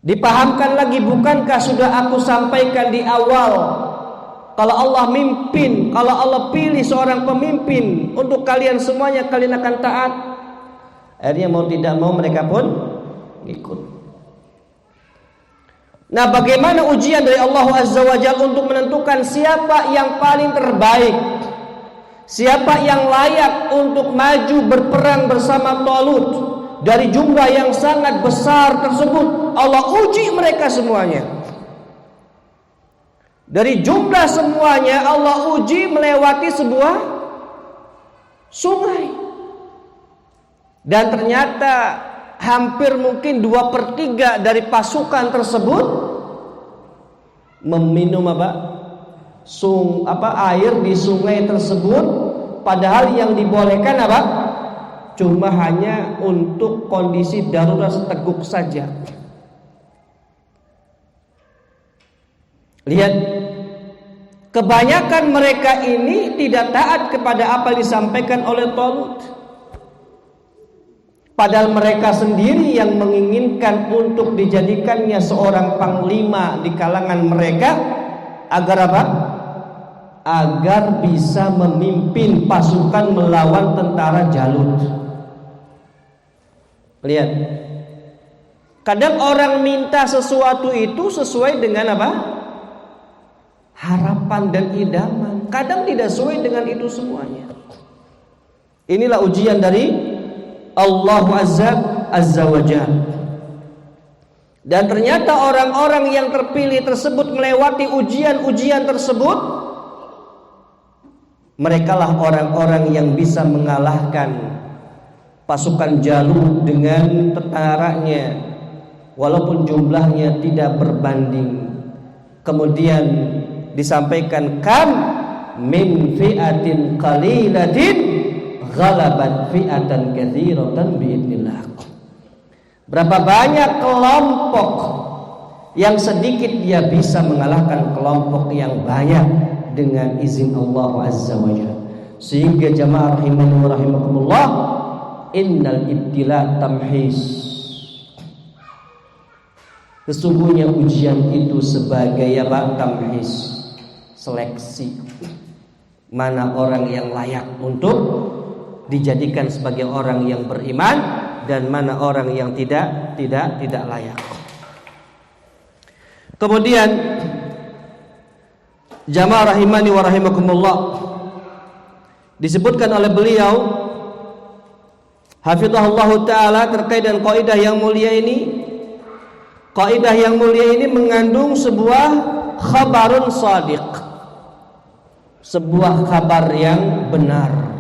Dipahamkan lagi, bukankah sudah aku sampaikan di awal, kalau Allah mimpin, kalau Allah pilih seorang pemimpin untuk kalian semuanya, kalian akan taat. Akhirnya mau tidak mau mereka pun ikut. Nah, bagaimana ujian dari Allah Azza wa Jalla untuk menentukan siapa yang paling terbaik, siapa yang layak untuk maju berperang bersama Talut dari jumlah yang sangat besar tersebut. Allah uji mereka semuanya. Dari jumlah semuanya Allah uji melewati sebuah sungai, dan ternyata hampir mungkin 2/3 dari pasukan tersebut meminum air di sungai tersebut, padahal yang dibolehkan cuma hanya untuk kondisi darurat seteguk saja. Lihat, kebanyakan mereka ini tidak taat kepada apa yang disampaikan oleh Talut. Padahal mereka sendiri yang menginginkan untuk dijadikannya seorang panglima di kalangan mereka, agar apa? Agar bisa memimpin pasukan melawan tentara Jalut. Lihat, kadang orang minta sesuatu itu sesuai dengan apa? Harapan dan idaman. Kadang tidak sesuai dengan itu semuanya. Inilah ujian dari Allah Azza wa Jalla. Dan ternyata orang-orang yang terpilih tersebut melewati ujian-ujian tersebut, merekalah orang-orang yang bisa mengalahkan pasukan Jalut dengan tentaranya, walaupun jumlahnya tidak berbanding. Kemudian disampaikan, kam min fi'atin qalilatin ghalabat fi'atan katsiratan biidznillah. Berapa banyak kelompok yang sedikit dia bisa mengalahkan kelompok yang banyak dengan izin Allah Azza wa Jalla. Sehingga jamaah rahimani wa rahimakumullah, innal ibtila tamhis. Sesungguhnya ujian itu sebagai tamhis, seleksi. Mana orang yang layak untuk dijadikan sebagai orang yang beriman dan mana orang yang tidak layak. Kemudian jamaah rahimani wa rahimakumullah, disebutkan oleh beliau hafizahullah taala terkait dengan kaidah yang mulia ini. Kaidah yang mulia ini mengandung sebuah khabarun shadiq, sebuah kabar yang benar,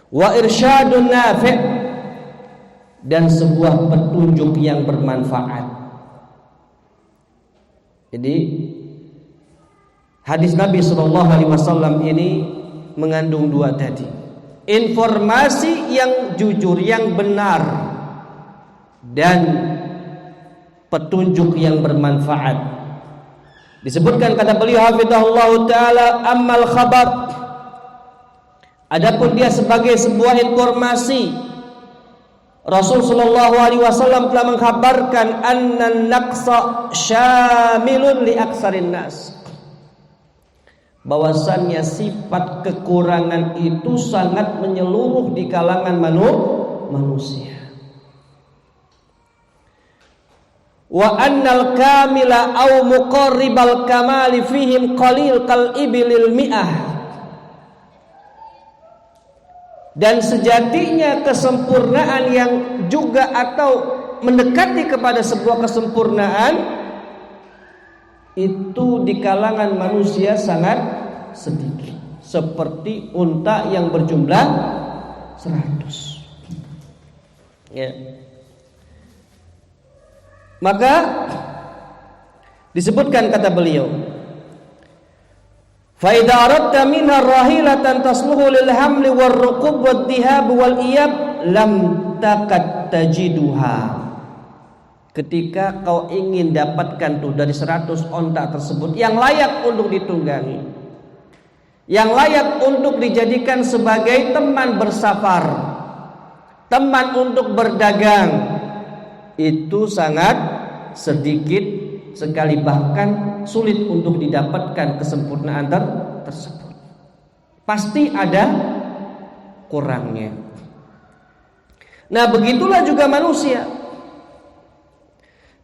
wa irsyadun nafi', dan sebuah petunjuk yang bermanfaat. Jadi hadis Nabi SAW ini mengandung dua tadi, informasi yang jujur, yang benar, dan petunjuk yang bermanfaat. Disebutkan kata beliau hafizahullah taala, ammal khabar, adapun dia sebagai sebuah informasi, Rasul sallallahu alaihi wasallam telah mengkhabarkan annan naqsa syamilun li aksarin nas, bahwasannya sifat kekurangan itu sangat menyeluruh di kalangan manusia. Wa annal kamila au muqarribal kamali fihim qalil kal ibilil mi'ah, dan sejatinya kesempurnaan yang juga atau mendekati kepada sebuah kesempurnaan itu di kalangan manusia sangat sedikit, seperti unta yang berjumlah 100. Ya. Maka disebutkan kata beliau, fa idza aradta minha rahilatan tasluhu lil hamli war ruqub wad dihab wal iyab lam takat tajiduha. Ketika kau ingin dapatkan tuh dari 100 onta tersebut yang layak untuk ditunggangi, yang layak untuk dijadikan sebagai teman bersafar, teman untuk berdagang, itu sangat sedikit sekali, bahkan sulit untuk didapatkan kesempurnaan tersebut. Pasti ada kurangnya. Nah, begitulah juga manusia.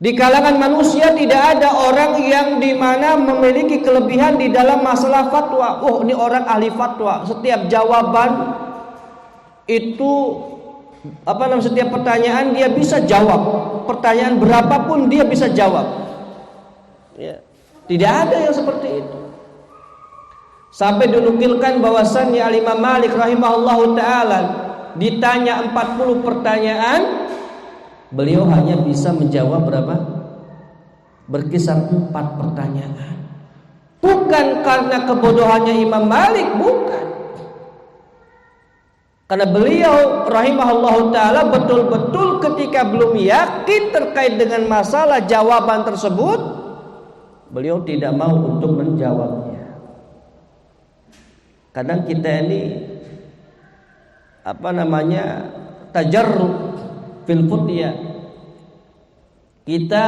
Di kalangan manusia tidak ada orang yang dimana memiliki kelebihan di dalam masalah fatwa. Oh, ini orang ahli fatwa. Setiap jawaban itu setiap pertanyaan dia bisa jawab. Pertanyaan berapapun dia bisa jawab. Ya. Tidak ada yang seperti itu. Sampai dinukilkan bahwasannya Imam Malik rahimahullahu taala ditanya 40 pertanyaan, beliau hanya bisa menjawab berapa? Berkisar 4 pertanyaan. Bukan karena kebodohannya Imam Malik, bukan. Karena beliau rahimahullahu ta'ala betul-betul ketika belum yakin terkait dengan masalah jawaban tersebut, beliau tidak mau untuk menjawabnya. Kadang kita ini tajarrub fil futya. Kita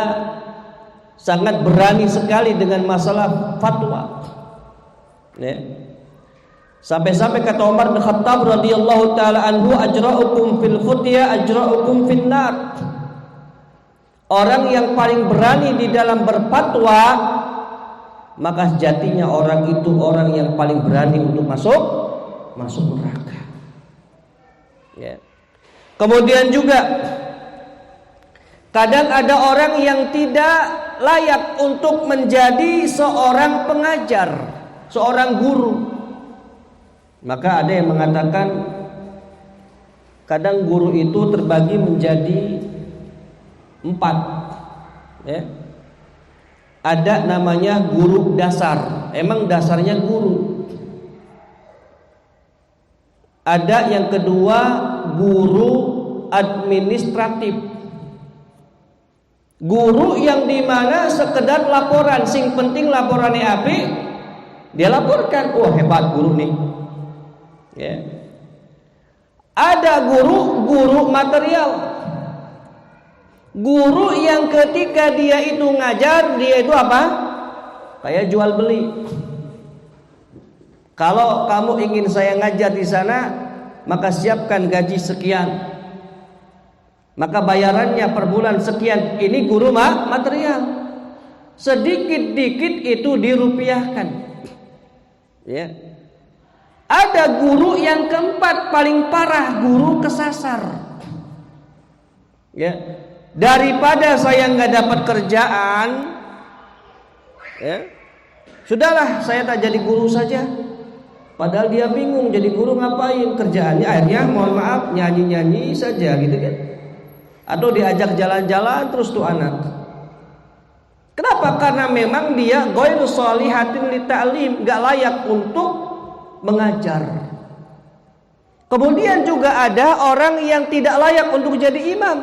sangat berani sekali dengan masalah fatwa. Ya. Sampai-sampai kata Umar bin Khattab radhiyallahu taala anhu, ajra'ukum fil futya ajra'ukum fin nar. Orang yang paling berani di dalam berfatwa, maka sejatinya orang itu orang yang paling berani untuk masuk neraka. Ya. Kemudian juga kadang ada orang yang tidak layak untuk menjadi seorang pengajar, seorang guru. Maka ada yang mengatakan kadang guru itu terbagi menjadi 4. Ya. Ada namanya guru dasar, emang dasarnya guru. Ada yang kedua guru administratif, guru yang dimana sekedar laporan, sing penting laporannya api, dia laporkan, wah hebat guru nih. Ya. Ada guru material, guru yang ketika dia itu ngajar, dia itu apa? Kayak jual beli. Kalau kamu ingin saya ngajar di sana, maka siapkan gaji sekian, maka bayarannya per bulan sekian. Ini guru material. Sedikit-dikit itu dirupiahkan. Ya. Ada guru yang keempat paling parah, guru kesasar. Ya. Daripada saya nggak dapat kerjaan, ya, sudahlah saya tak jadi guru saja. Padahal dia bingung jadi guru ngapain, kerjaannya akhirnya mohon maaf nyanyi-nyanyi saja gitu kan. Atau diajak jalan-jalan terus tuh anak. Kenapa? Karena memang dia ghairu shalihatin li ta'lim, enggak layak untuk mengajar. Kemudian juga ada orang yang tidak layak untuk jadi imam.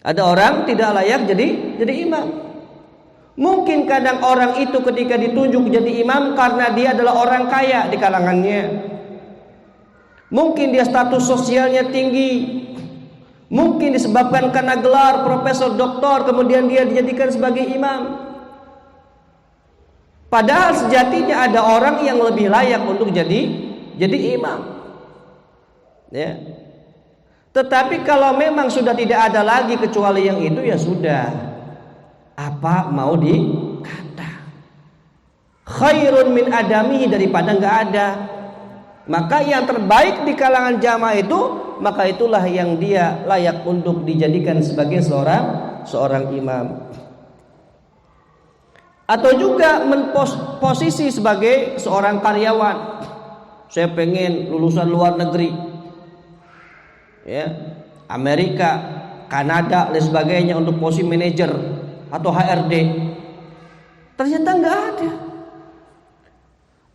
Ada orang tidak layak jadi imam. Mungkin kadang orang itu ketika ditunjuk jadi imam karena dia adalah orang kaya di kalangannya. Mungkin dia status sosialnya tinggi. Mungkin disebabkan karena gelar profesor, doktor, kemudian dia dijadikan sebagai imam. Padahal sejatinya ada orang yang lebih layak untuk jadi imam. Ya. Tetapi kalau memang sudah tidak ada lagi kecuali yang itu, ya sudah. Apa mau dikata? Khairun min adamihi, daripada nggak ada. Maka yang terbaik di kalangan jamaah itu, maka itulah yang dia layak untuk dijadikan sebagai seorang imam. Atau juga posisi sebagai seorang karyawan. Saya pengen lulusan luar negeri, ya, Amerika, Kanada, dan sebagainya untuk posisi manajer atau HRD. Ternyata nggak ada.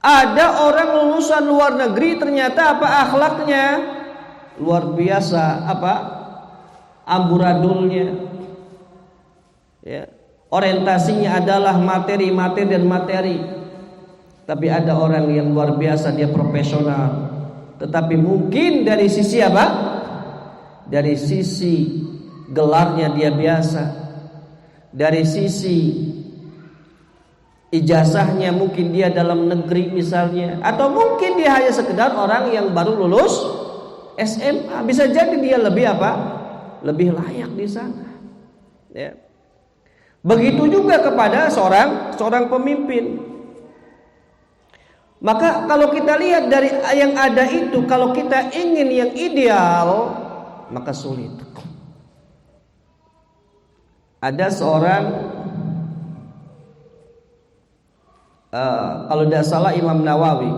Ada orang lulusan luar negeri, ternyata apa, akhlaknya luar biasa, apa, amburadulnya, ya, orientasinya adalah materi dan materi. Tapi ada orang yang luar biasa, dia profesional, tetapi mungkin dari sisi apa, dari sisi gelarnya dia biasa, dari sisi ijazahnya mungkin dia dalam negeri misalnya, atau mungkin dia hanya sekedar orang yang baru lulus SMA. Bisa jadi dia lebih apa, lebih layak di sana, ya. Begitu juga kepada seorang pemimpin. Maka kalau kita lihat dari yang ada itu, kalau kita ingin yang ideal, maka sulit. Ada seorang, kalau tidak salah Imam Nawawi,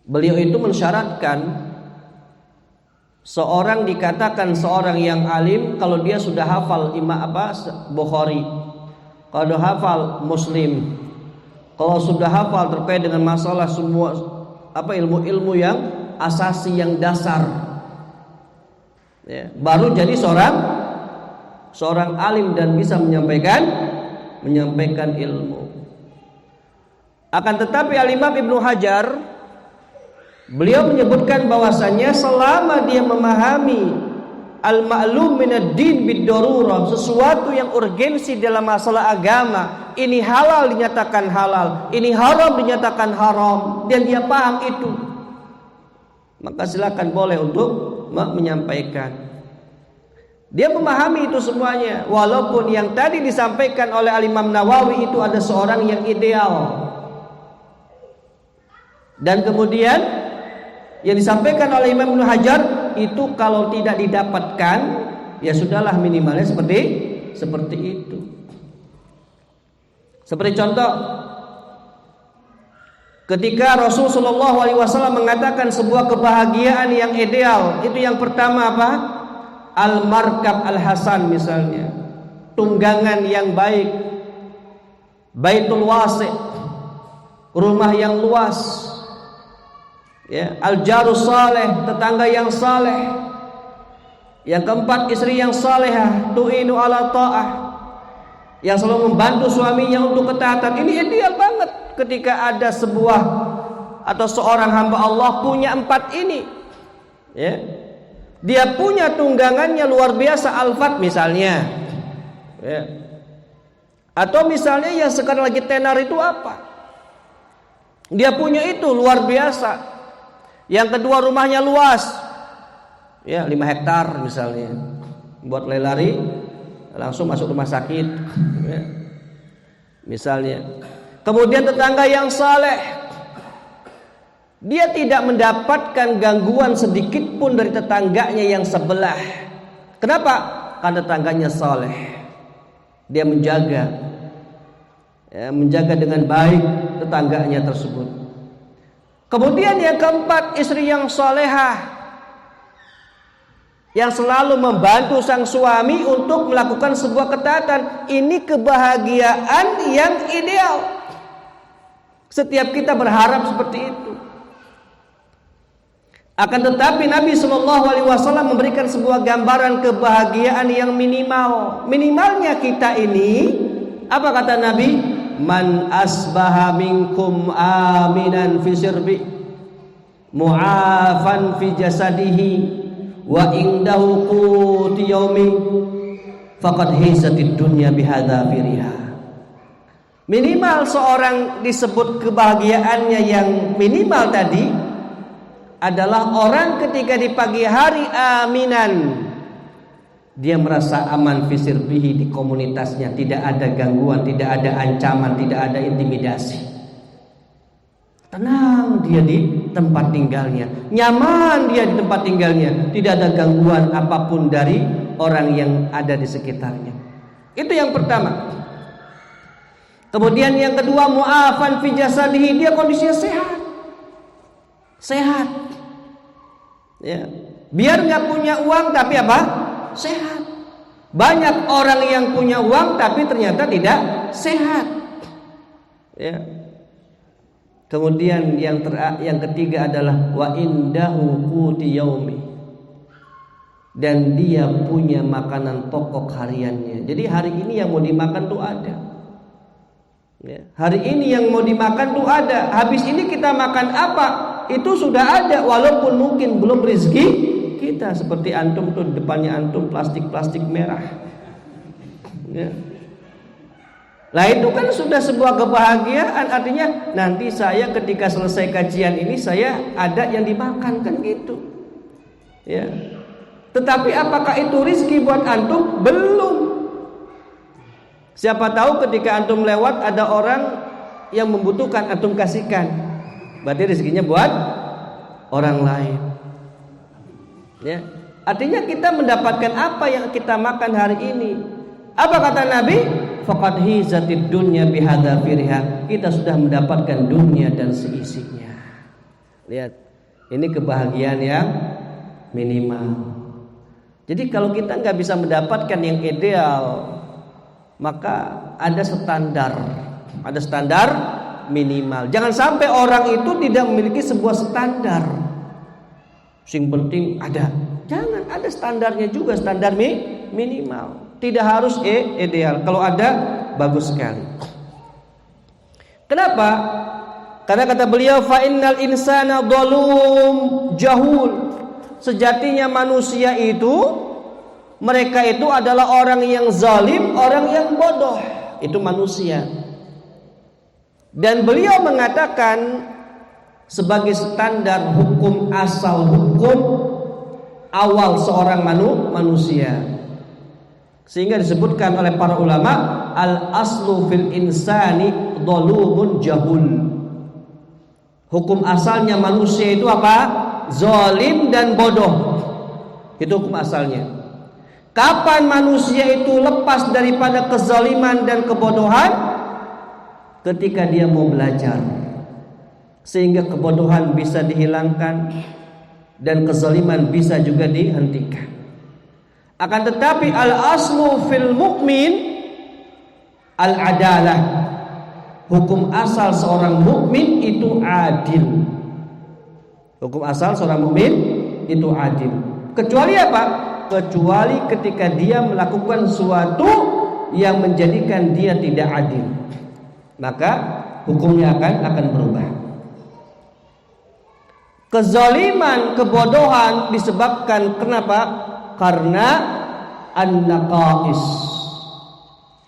beliau itu mensyaratkan seorang dikatakan seorang yang alim kalau dia sudah hafal Bukhari, kalau hafal Muslim, kalau sudah hafal terkait dengan masalah semua ilmu-ilmu yang asasi, yang dasar, ya, baru jadi seorang alim dan bisa menyampaikan ilmu. Akan tetapi Al-Imam Ibnu Hajar, beliau menyebutkan bahwasanya selama dia memahami al-ma'lum minad din bid-darurah, sesuatu yang urgensi dalam masalah agama, ini halal dinyatakan halal, ini haram dinyatakan haram, dan dia paham itu, maka silakan boleh untuk menyampaikan. Dia memahami itu semuanya, walaupun yang tadi disampaikan oleh Al-Imam Nawawi itu ada seorang yang ideal, dan kemudian yang disampaikan oleh Imam Ibnu Hajar itu kalau tidak didapatkan, ya sudahlah, minimalnya seperti itu. Seperti contoh, ketika Rasul Shallallahu Alaihi Wasallam mengatakan sebuah kebahagiaan yang ideal, itu yang pertama apa? Al-markab al-hasan, misalnya tunggangan yang baik, baitul wasi', rumah yang luas, ya, al-jarus saleh, tetangga yang saleh. Yang keempat, istri yang salehah, tu'inu ala ta'ah, yang selalu membantu suaminya untuk ketaatan. Ini ideal banget ketika ada sebuah atau seorang hamba Allah punya empat ini, ya. Dia punya tunggangannya luar biasa, al-fat misalnya, ya. Atau misalnya yang sekarang lagi tenar itu apa, dia punya itu luar biasa. Yang kedua, rumahnya luas, ya, 5 hektar misalnya, buat lari langsung masuk rumah sakit, ya, misalnya. Kemudian tetangga yang saleh, dia tidak mendapatkan gangguan sedikit pun dari tetangganya yang sebelah. Kenapa? Karena tetangganya saleh, dia menjaga, ya, menjaga dengan baik tetangganya tersebut. Kemudian yang keempat, istri yang salehah, yang selalu membantu sang suami untuk melakukan sebuah ketaatan. Ini kebahagiaan yang ideal. Setiap kita berharap seperti itu. Akan tetapi Nabi SAW memberikan sebuah gambaran kebahagiaan yang minimal. Minimalnya kita ini Apa kata Nabi? Man asbaha minkum aminan fi sirbi mu'afan fi jasadihi wa indahu quti yaumi faqad hizatid dunya bihadza firiha. Minimal seorang disebut kebahagiaannya yang minimal tadi adalah orang ketika di pagi hari aminan, dia merasa aman fisir bihi, di komunitasnya tidak ada gangguan, tidak ada ancaman, tidak ada intimidasi. Tenang dia di tempat tinggalnya, nyaman dia di tempat tinggalnya, tidak ada gangguan apapun dari orang yang ada di sekitarnya. Itu yang pertama. Kemudian yang kedua, mu'afan fi jasadihi, dia kondisinya sehat. Sehat. Ya. Biar nggak punya uang tapi apa? Sehat. Banyak orang yang punya uang tapi ternyata tidak sehat. Ya. Kemudian yang ketiga adalah wa indahu quti yaumi, dan dia punya makanan pokok hariannya. Jadi hari ini yang mau dimakan tuh ada. Ya. Hari ini yang mau dimakan tuh ada. Habis ini kita makan apa? Itu sudah ada, walaupun mungkin belum rezeki kita. Seperti antum tuh, depannya antum plastik merah. Ya. Nah itu kan sudah sebuah kebahagiaan. Artinya nanti saya ketika selesai kajian ini saya ada yang dimakan, kan gitu. Ya. Tetapi apakah itu rezeki buat antum? Belum. Siapa tahu ketika antum lewat ada orang yang membutuhkan, antum kasihkan. Berarti rezekinya buat orang lain. Ya. Artinya kita mendapatkan apa yang kita makan hari ini. Apa kata Nabi? Faqad hizatid dunya bihadza firiha. Kita sudah mendapatkan dunia dan seisinya. Lihat, ini kebahagiaan yang minimal. Jadi kalau kita nggak bisa mendapatkan yang ideal, maka ada standar minimal. Jangan sampai orang itu tidak memiliki sebuah standar. Sing penting ada. Jangan, ada standarnya juga, standar minimal. Tidak harus ideal. Kalau ada, bagus sekali. Kenapa? Karena kata beliau, fa innal insana dzalum jahul. Sejatinya manusia itu, mereka itu adalah orang yang zalim, orang yang bodoh. Itu manusia. Dan beliau mengatakan sebagai standar hukum asal, hukum awal seorang manusia. Sehingga disebutkan oleh para ulama, al-aslu fil insani dhalumun jahul. Hukum asalnya manusia itu apa? Zalim dan bodoh. Itu hukum asalnya. Kapan manusia itu lepas daripada kezaliman dan kebodohan? Ketika dia mau belajar, sehingga kebodohan bisa dihilangkan dan kezaliman bisa juga dihentikan. Akan tetapi al-aslu fil mu'min al-adalah. Hukum asal seorang mukmin itu adil. Hukum asal seorang mukmin itu adil. Kecuali apa? Kecuali ketika dia melakukan sesuatu yang menjadikan dia tidak adil, maka hukumnya akan berubah. Kezaliman, kebodohan disebabkan kenapa? Karena an-naqais.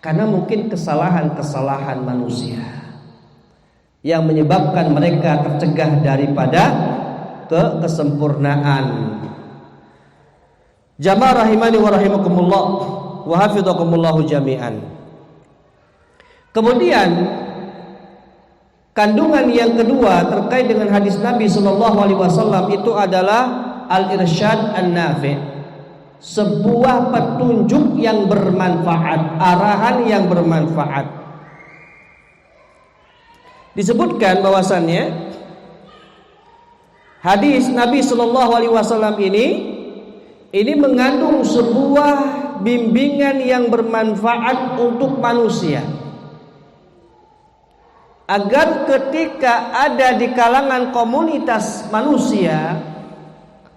Karena mungkin kesalahan-kesalahan manusia yang menyebabkan mereka tercegah daripada kesempurnaan. Jamaah rahimani wa rahimakumullah wa hafidhakumullahu jami'an. Kemudian kandungan yang kedua terkait dengan hadis Nabi sallallahu alaihi wasallam itu adalah al-irsyad an-nafi', sebuah petunjuk yang bermanfaat, arahan yang bermanfaat. Disebutkan bahwasannya hadis Nabi sallallahu alaihi wasallam ini mengandung sebuah bimbingan yang bermanfaat untuk manusia, agar ketika ada di kalangan komunitas manusia,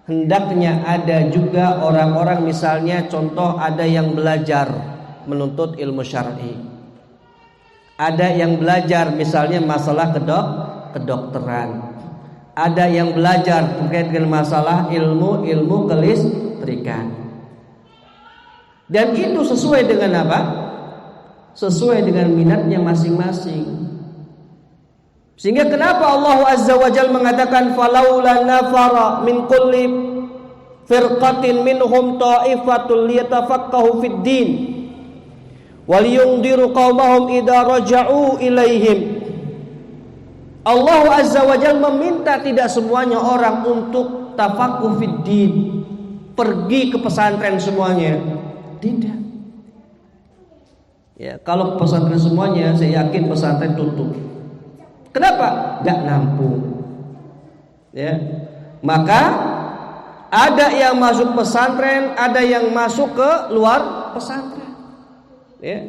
hendaknya ada juga orang-orang, misalnya contoh ada yang belajar menuntut ilmu syar'i, Ada yang belajar misalnya masalah kedokteran. Ada yang belajar terkait dengan masalah ilmu kelistrikan. Dan itu sesuai dengan apa? Sesuai dengan minatnya masing-masing. Sehingga kenapa Allah Azza wa Jalla mengatakan falaula nafara min kulli firqatin minhum ta'ifatul liyatafaqahu fid din wal yundiru qaumahum idza raja'u ilaihim. Allah Azza wa Jalla meminta tidak semuanya orang untuk tafaqquh fid din, pergi ke pesantren semuanya. Tidak. Ya, kalau ke pesantren semuanya saya yakin pesantren tutup. Kenapa? Gak nampung. Ya. Maka ada yang masuk pesantren, ada yang masuk ke luar pesantren. Ya.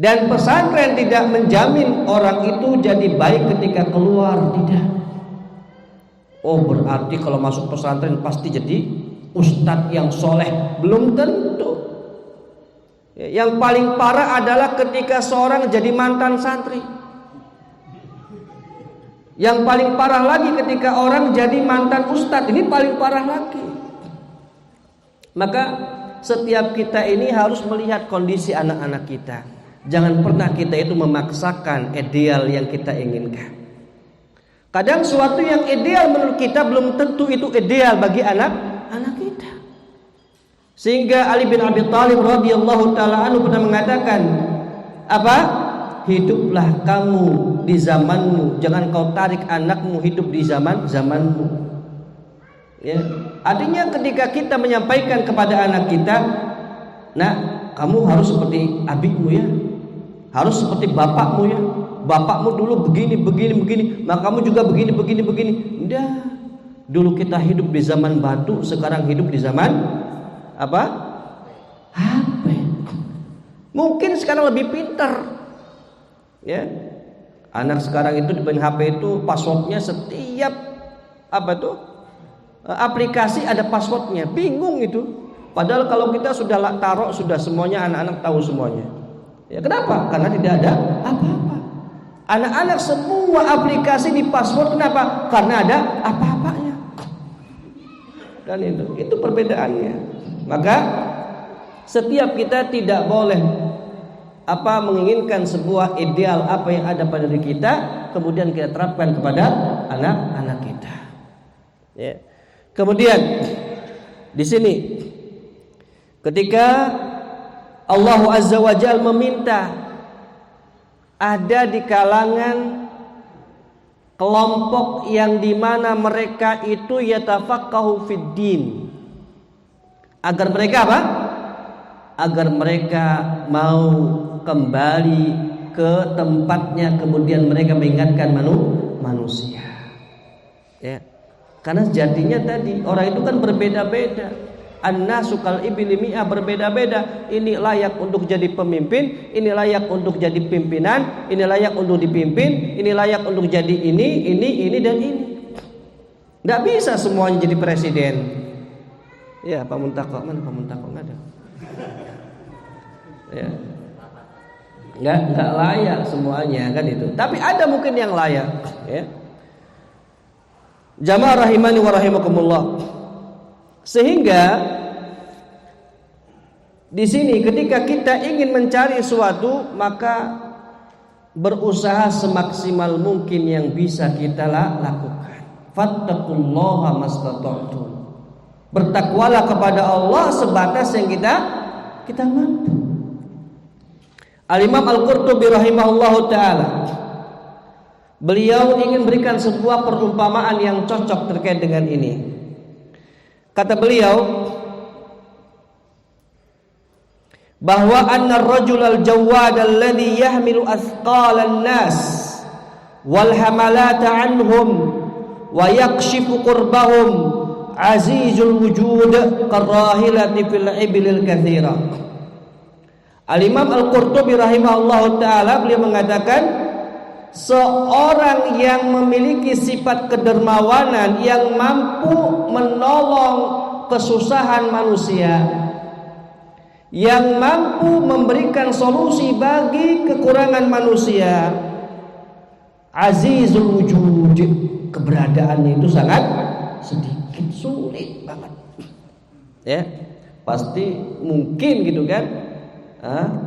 Dan pesantren tidak menjamin orang itu jadi baik ketika keluar, tidak. Oh, berarti kalau masuk pesantren pasti jadi ustadz yang soleh. Belum tentu. Ya, yang paling parah adalah ketika seorang jadi mantan santri. Yang paling parah lagi ketika orang jadi mantan ustadz. Ini paling parah lagi. Maka setiap kita ini harus melihat kondisi anak-anak kita. Jangan pernah kita itu memaksakan ideal yang kita inginkan. Kadang suatu yang ideal menurut kita belum tentu itu ideal bagi anak kita. Sehingga Ali bin Abi Thalib radhiyallahu taala anhu pernah mengatakan, apa? Hiduplah kamu di zamanmu, jangan kau tarik anakmu hidup di zamanmu. Ya. Artinya ketika kita menyampaikan kepada anak kita, nah, kamu harus seperti abikmu ya, harus seperti bapakmu ya. Bapakmu dulu begini, maka kamu juga begini. Udah. Dulu kita hidup di zaman batu, sekarang hidup di zaman apa? HP. Mungkin sekarang lebih pintar. Ya. Anak sekarang itu di HP itu passwordnya setiap apa tuh? Aplikasi ada passwordnya. Bingung itu. Padahal kalau kita sudah taruh, sudah semuanya anak-anak tahu semuanya. Ya, kenapa? Karena tidak ada apa-apa. Anak-anak semua aplikasi di password, kenapa? Karena ada apa-apanya. Dan itu perbedaannya. Maka setiap kita tidak boleh menginginkan sebuah ideal apa yang ada pada diri kita, kemudian kita terapkan kepada anak-anak kita. Ya. Kemudian di sini ketika Allah Azza wa Jalla meminta, ada di kalangan kelompok yang dimana mereka itu yatafaqahu fid din, agar mereka apa? Agar mereka mau kembali ke tempatnya, kemudian mereka mengingatkan manusia. Ya. Karena sejatinya tadi orang itu kan berbeda-beda. An-nasu kal ibli mi'ah, berbeda-beda. Ini layak untuk jadi pemimpin, ini layak untuk jadi pimpinan, ini layak untuk dipimpin, ini layak untuk jadi ini dan ini. Enggak bisa semuanya jadi presiden. Ya, Pak Muntaqo, mana Pak Muntaqo? Enggak ada. Ya. Enggak layak semuanya kan itu. Tapi ada mungkin yang layak, ya. Jamaah rahimani wa rahimakumullah. Sehingga di sini ketika kita ingin mencari sesuatu, maka berusaha semaksimal mungkin yang bisa kita lakukan. Fattaqullaha mastata'tum. Bertakwalah kepada Allah sebatas yang kita mampu. Al-Imam Al-Qurtubi rahimahullahu taala, beliau ingin berikan sebuah perumpamaan yang cocok terkait dengan ini. Kata beliau bahwa anna ar-rajul al-jawwad alladhi yahmilu athqalan nas wal hamalata anhum wa yakshifu qurbahum azizul wujud karahilati fil ibilil katsira. Al-Imam Al-Qurtubi rahimahullahu taala beliau mengatakan, seorang yang memiliki sifat kedermawanan, yang mampu menolong kesusahan manusia, yang mampu memberikan solusi bagi kekurangan manusia. Azizul wujud, keberadaannya itu sangat sedikit, sulit banget. Ya, pasti mungkin gitu kan,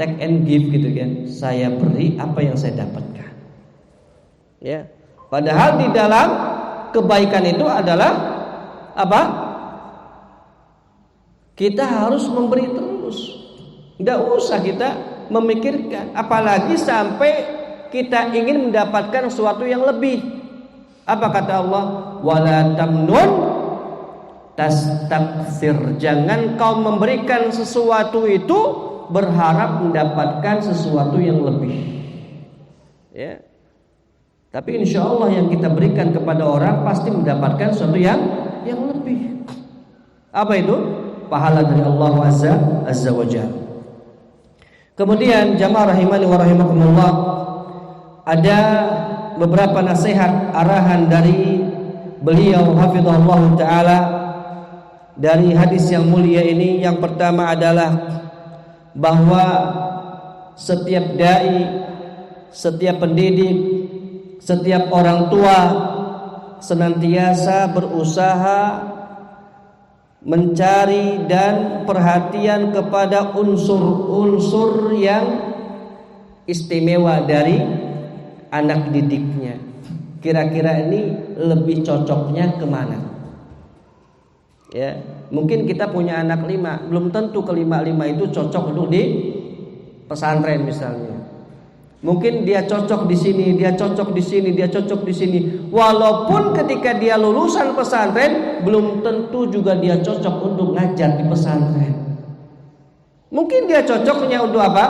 take and give gitu kan. Saya beri apa yang saya dapatkan. Ya, padahal di dalam kebaikan itu adalah apa? Kita harus memberi terus. Tidak usah kita memikirkan, apalagi sampai kita ingin mendapatkan sesuatu yang lebih. Apa kata Allah? Wala tamnun tastakthir. Jangan kau memberikan sesuatu itu berharap mendapatkan sesuatu yang lebih. Ya. Tapi insya Allah yang kita berikan kepada orang pasti mendapatkan sesuatu yang lebih. Apa itu? Pahala dari Allah Azza wa Jalla. Kemudian jamaah rahimani wa rahimakumullah, ada beberapa nasihat arahan dari beliau hafizahullah taala dari hadis yang mulia ini. Yang pertama adalah bahwa setiap dai, setiap pendidik, setiap orang tua senantiasa berusaha mencari dan perhatian kepada unsur-unsur yang istimewa dari anak didiknya. Kira-kira ini lebih cocoknya kemana? Ya, mungkin kita punya anak 5, belum tentu kelima-lima itu cocok untuk di pesantren misalnya. Mungkin dia cocok di sini, dia cocok di sini, dia cocok di sini. Walaupun ketika dia lulusan pesantren, belum tentu juga dia cocok untuk ngajar di pesantren. Mungkin dia cocoknya untuk apa?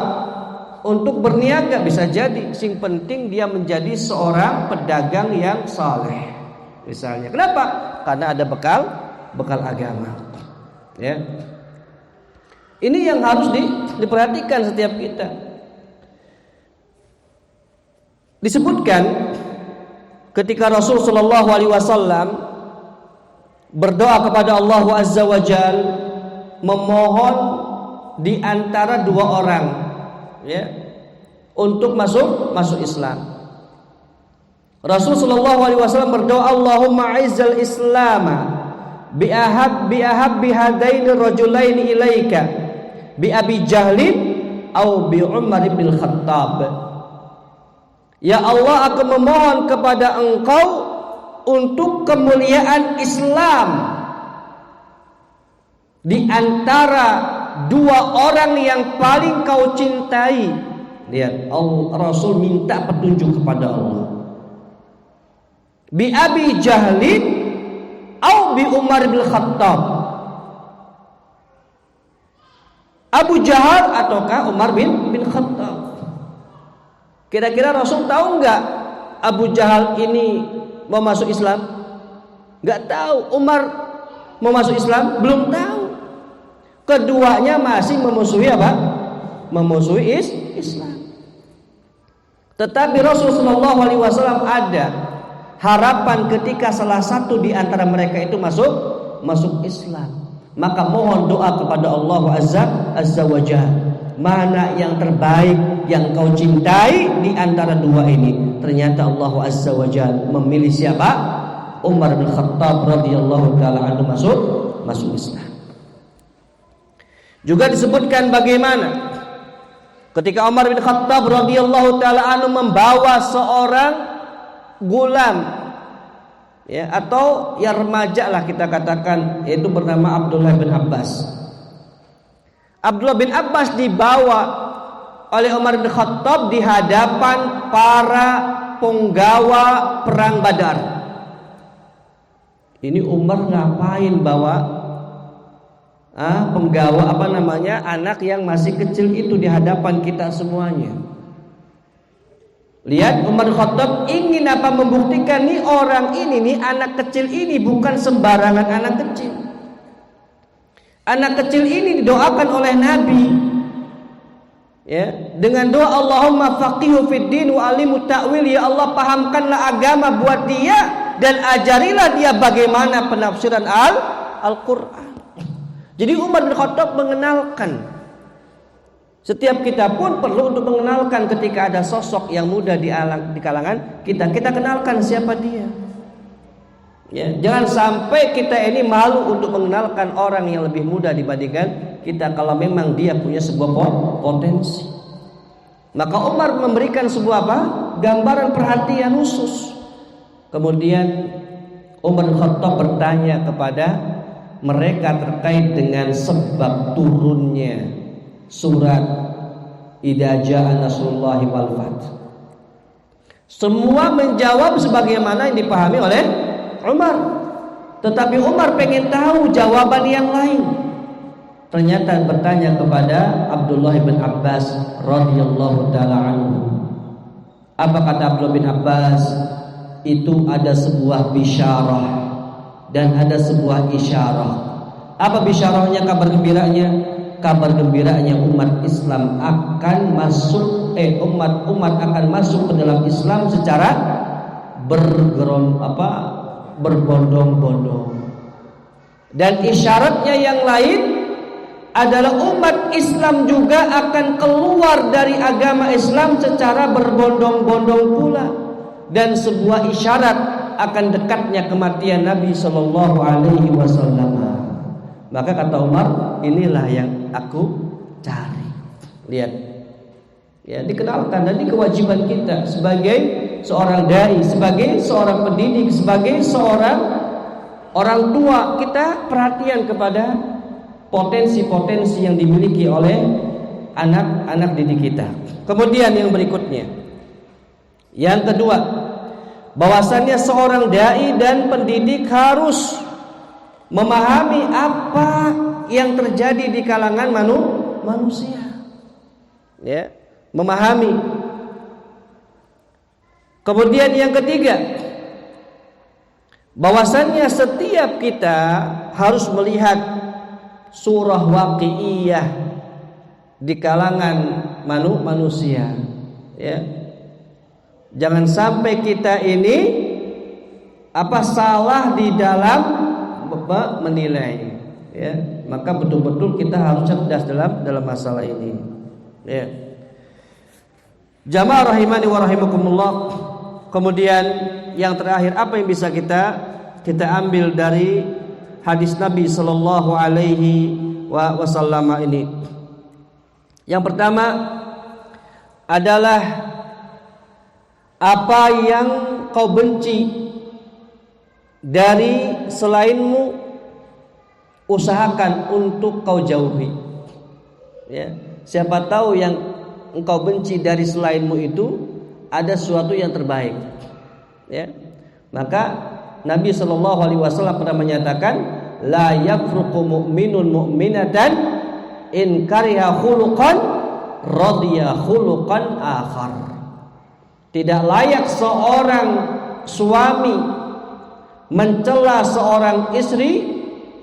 Untuk berniaga, bisa jadi. Sing penting dia menjadi seorang pedagang yang saleh, misalnya. Kenapa? Karena ada bekal agama. Ya. Ini yang harus diperhatikan setiap kita. Disebutkan ketika Rasul sallallahu alaihi wasallam berdoa kepada Allah Azza wa Jal, memohon di antara dua orang, ya, untuk masuk Islam. Rasul sallallahu alaihi wasallam berdoa, Allahumma aizzal Islama bi ahabbi hadaini rajulaini ilaika bi Abi Jahlin au bi Umar bin Khattab. Ya Allah, aku memohon kepada Engkau untuk kemuliaan Islam di antara dua orang yang paling kau cintai. Lihat, Rasul minta petunjuk kepada Allah. Bi Abi Jahlin au bi Umar bin Khattab. Abu Jahal ataukah Umar bin Khattab? Kira-kira Rasul tahu enggak Abu Jahal ini mau masuk Islam? Enggak tahu. Umar mau masuk Islam? Belum tahu. Keduanya masih memusuhi apa? Memusuhi Islam. Tetapi Rasul sallallahu alaihi wasallam ada harapan ketika salah satu di antara mereka itu masuk Islam. Maka mohon doa kepada Allah Azza wa Jalla. Mana yang terbaik yang kau cintai di antara dua ini? Ternyata Allah Azza wa Jalla memilih siapa? Umar bin Khattab radhiyallahu taala anhu masuk Islam. Juga disebutkan bagaimana ketika Umar bin Khattab radhiyallahu taala anhu membawa seorang gulam, ya, atau ya remaja lah kita katakan, yaitu bernama Abdullah bin Abbas. Abdullah bin Abbas dibawa oleh Umar bin Khattab di hadapan para penggawa perang Badar. Ini Umar ngapain bawa penggawa anak yang masih kecil itu di hadapan kita semuanya? Lihat, Umar bin Khattab ingin apa? Membuktikan nih orang ini, nih anak kecil ini bukan sembarangan anak kecil. Anak kecil ini didoakan oleh Nabi, ya, dengan doa Allahumma faqihu fid din wa alimu ta'wil. Ya Allah, pahamkanlah agama buat dia dan ajarilah dia bagaimana penafsiran Al-Qur'an. Jadi Umar bin Khattab mengenalkan Setiap kita pun perlu untuk mengenalkan ketika ada sosok yang muda di kalangan kita kenalkan siapa dia. Ya, jangan sampai kita ini malu untuk mengenalkan orang yang lebih muda dibandingkan kita kalau memang dia punya sebuah potensi. Maka Umar memberikan sebuah gambaran perhatian khusus. Kemudian Umar bin Khattab bertanya kepada mereka terkait dengan sebab turunnya surat Idza jaa nasrullahi wal fath. Semua menjawab sebagaimana yang dipahami oleh Umar. Tetapi Umar pengen tahu jawaban yang lain. Ternyata bertanya kepada Abdullah bin Abbas radhiyallahu taala anhu. Apa kata Abdullah bin Abbas? Itu ada sebuah bisyarah dan ada sebuah isyarah. Apa bisyarahnya, kabar gembiranya? Kabar gembiranya umat Islam akan masuk umat akan masuk ke dalam Islam secara berbondong-bondong. Dan isyaratnya yang lain adalah umat Islam juga akan keluar dari agama Islam secara berbondong-bondong pula. Dan sebuah isyarat akan dekatnya kematian Nabi sallallahu alaihi wasallam. Maka kata Umar, inilah yang aku cari. Lihat, ya, dikenalkan. Dan ini kewajiban kita sebagai seorang dai, sebagai seorang pendidik, sebagai seorang orang tua, kita perhatian kepada potensi-potensi yang dimiliki oleh anak-anak didik kita. Kemudian yang berikutnya, yang kedua, bahwasannya seorang dai dan pendidik harus memahami apa yang terjadi di kalangan manusia. Ya, memahami. Kemudian yang ketiga, bahwasannya setiap kita harus melihat surah waqi'iyah di kalangan manusia. Ya. Jangan sampai kita ini salah di dalam menilai, ya. Maka betul-betul kita harus cerdas dalam masalah ini, ya. Jamaah rahimani wa rahimakumullah. Kemudian yang terakhir, apa yang bisa kita ambil dari hadis Nabi sallallahu alaihi wasallam ini? Yang pertama adalah apa yang kau benci dari selainmu, usahakan untuk kau jauhi. Ya, siapa tahu yang engkau benci dari selainmu itu ada sesuatu yang terbaik. Ya, maka Nabi sallallahu alaihi wasallam pernah menyatakan, la yafruqu mu'minun mu'minatan in kariha khuluqan radiya khuluqan akhar. Tidak layak seorang suami mencela seorang istri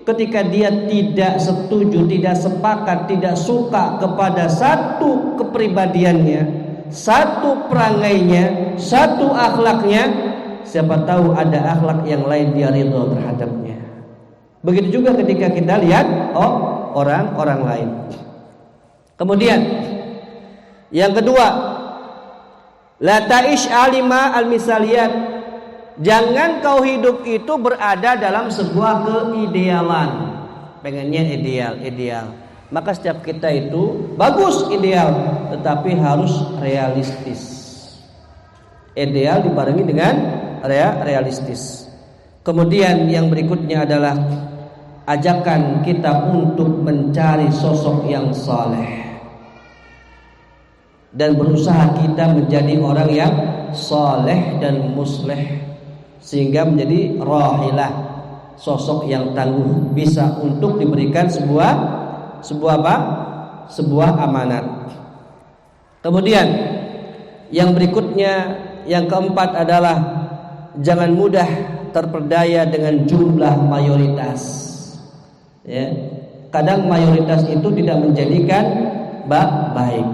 ketika dia tidak setuju, tidak sepakat, tidak suka kepada satu kepribadiannya, satu perangainya, satu akhlaknya. Siapa tahu ada akhlak yang lain dia ridho terhadapnya. Begitu juga ketika kita lihat orang lain. Kemudian yang kedua, la ta'ish alima al-misaliyat. Jangan kau hidup itu berada dalam sebuah keidealan. Pengennya ideal. Maka setiap kita itu bagus ideal, tetapi harus realistis. Ideal dibarengi dengan realistis. Kemudian yang berikutnya adalah ajakan kita untuk mencari sosok yang saleh dan berusaha kita menjadi orang yang saleh dan musleh, sehingga menjadi rahilah, sosok yang tangguh, bisa untuk diberikan sebuah amanat. Kemudian yang berikutnya, yang keempat adalah jangan mudah terperdaya dengan jumlah mayoritas. Ya, kadang mayoritas itu tidak menjadikan baik,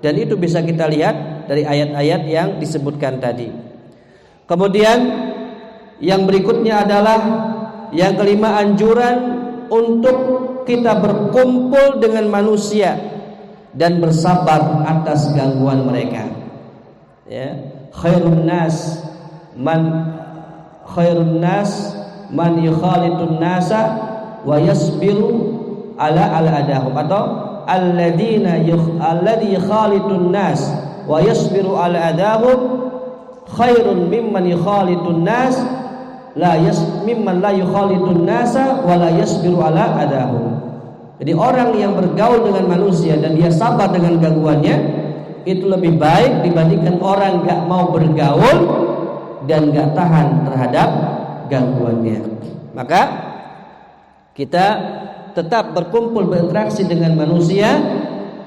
dan itu bisa kita lihat dari ayat-ayat yang disebutkan tadi. Kemudian yang berikutnya adalah yang kelima, anjuran untuk kita berkumpul dengan manusia dan bersabar atas gangguan mereka. Ya, khairun nas man yukhalitun nasa wa yasbiru ala adahum, atau alladzi khalitun nas wa yasbiru ala adahum khairun mimman yukhalitun nas mimman la yukhalitun nasa wa la yasbiru ala adahum. Jadi orang yang bergaul dengan manusia dan dia sabar dengan gangguannya itu lebih baik dibandingkan orang gak mau bergaul dan gak tahan terhadap gangguannya. Maka kita tetap berkumpul berinteraksi dengan manusia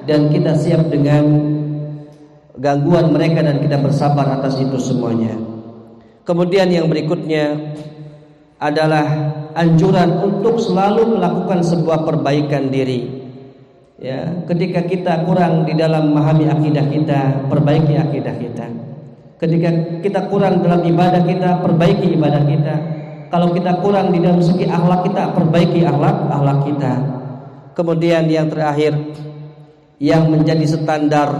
dan kita siap dengan gangguan mereka dan kita bersabar atas itu semuanya. Kemudian yang berikutnya adalah anjuran untuk selalu melakukan sebuah perbaikan diri. Ya, ketika kita kurang di dalam memahami akidah kita, perbaiki akidah kita. Ketika kita kurang dalam ibadah kita, perbaiki ibadah kita. Kalau kita kurang di dalam segi akhlak kita, perbaiki akhlak kita. Kemudian yang terakhir, yang menjadi standar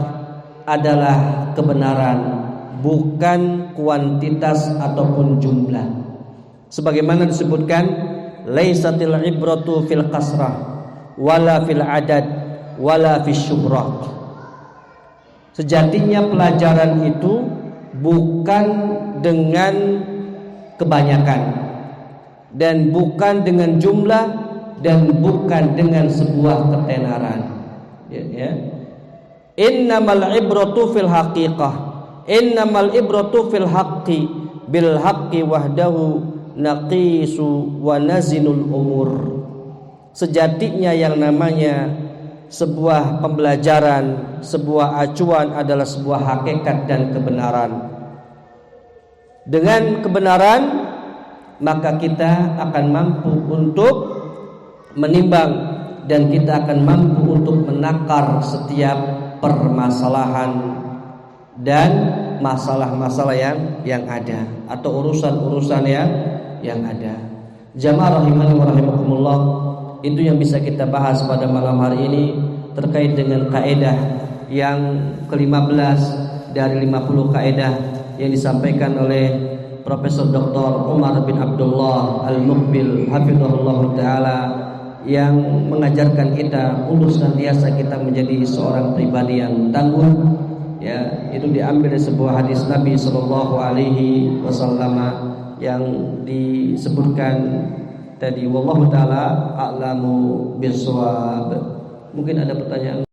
adalah kebenaran, bukan kuantitas ataupun jumlah. Sebagaimana disebutkan, laisatil ibratu fil kasrah wala fil adad wala fis syuhrah. Sejatinya pelajaran itu bukan dengan kebanyakan dan bukan dengan jumlah dan bukan dengan sebuah ketenaran. Ya. Innamal ibratu fil haqiqah, innamal ibratu fil haqqi bil haqqi wahdahu naqisu wa nazinul umur. Sejatinya yang namanya sebuah pembelajaran, sebuah acuan adalah sebuah hakikat dan kebenaran. Dengan kebenaran maka kita akan mampu untuk menimbang dan kita akan mampu untuk menakar setiap permasalahan dan masalah-masalah yang ada atau urusan-urusan yang ada. Jamaah rahimani wa rahimakumullah, itu yang bisa kita bahas pada malam hari ini terkait dengan kaidah yang ke-15 dari 50 kaidah yang disampaikan oleh Profesor Dr. Umar bin Abdullah Al-Muqbil hafizahullah taala, yang mengajarkan kita untuk senantiasa kita menjadi seorang pribadi yang tangguh. Ya, itu diambil dari sebuah hadis Nabi sallallahu alaihi wasallam yang disebutkan tadi. Wallahu taala a'lamu bishawab. Mungkin ada pertanyaan.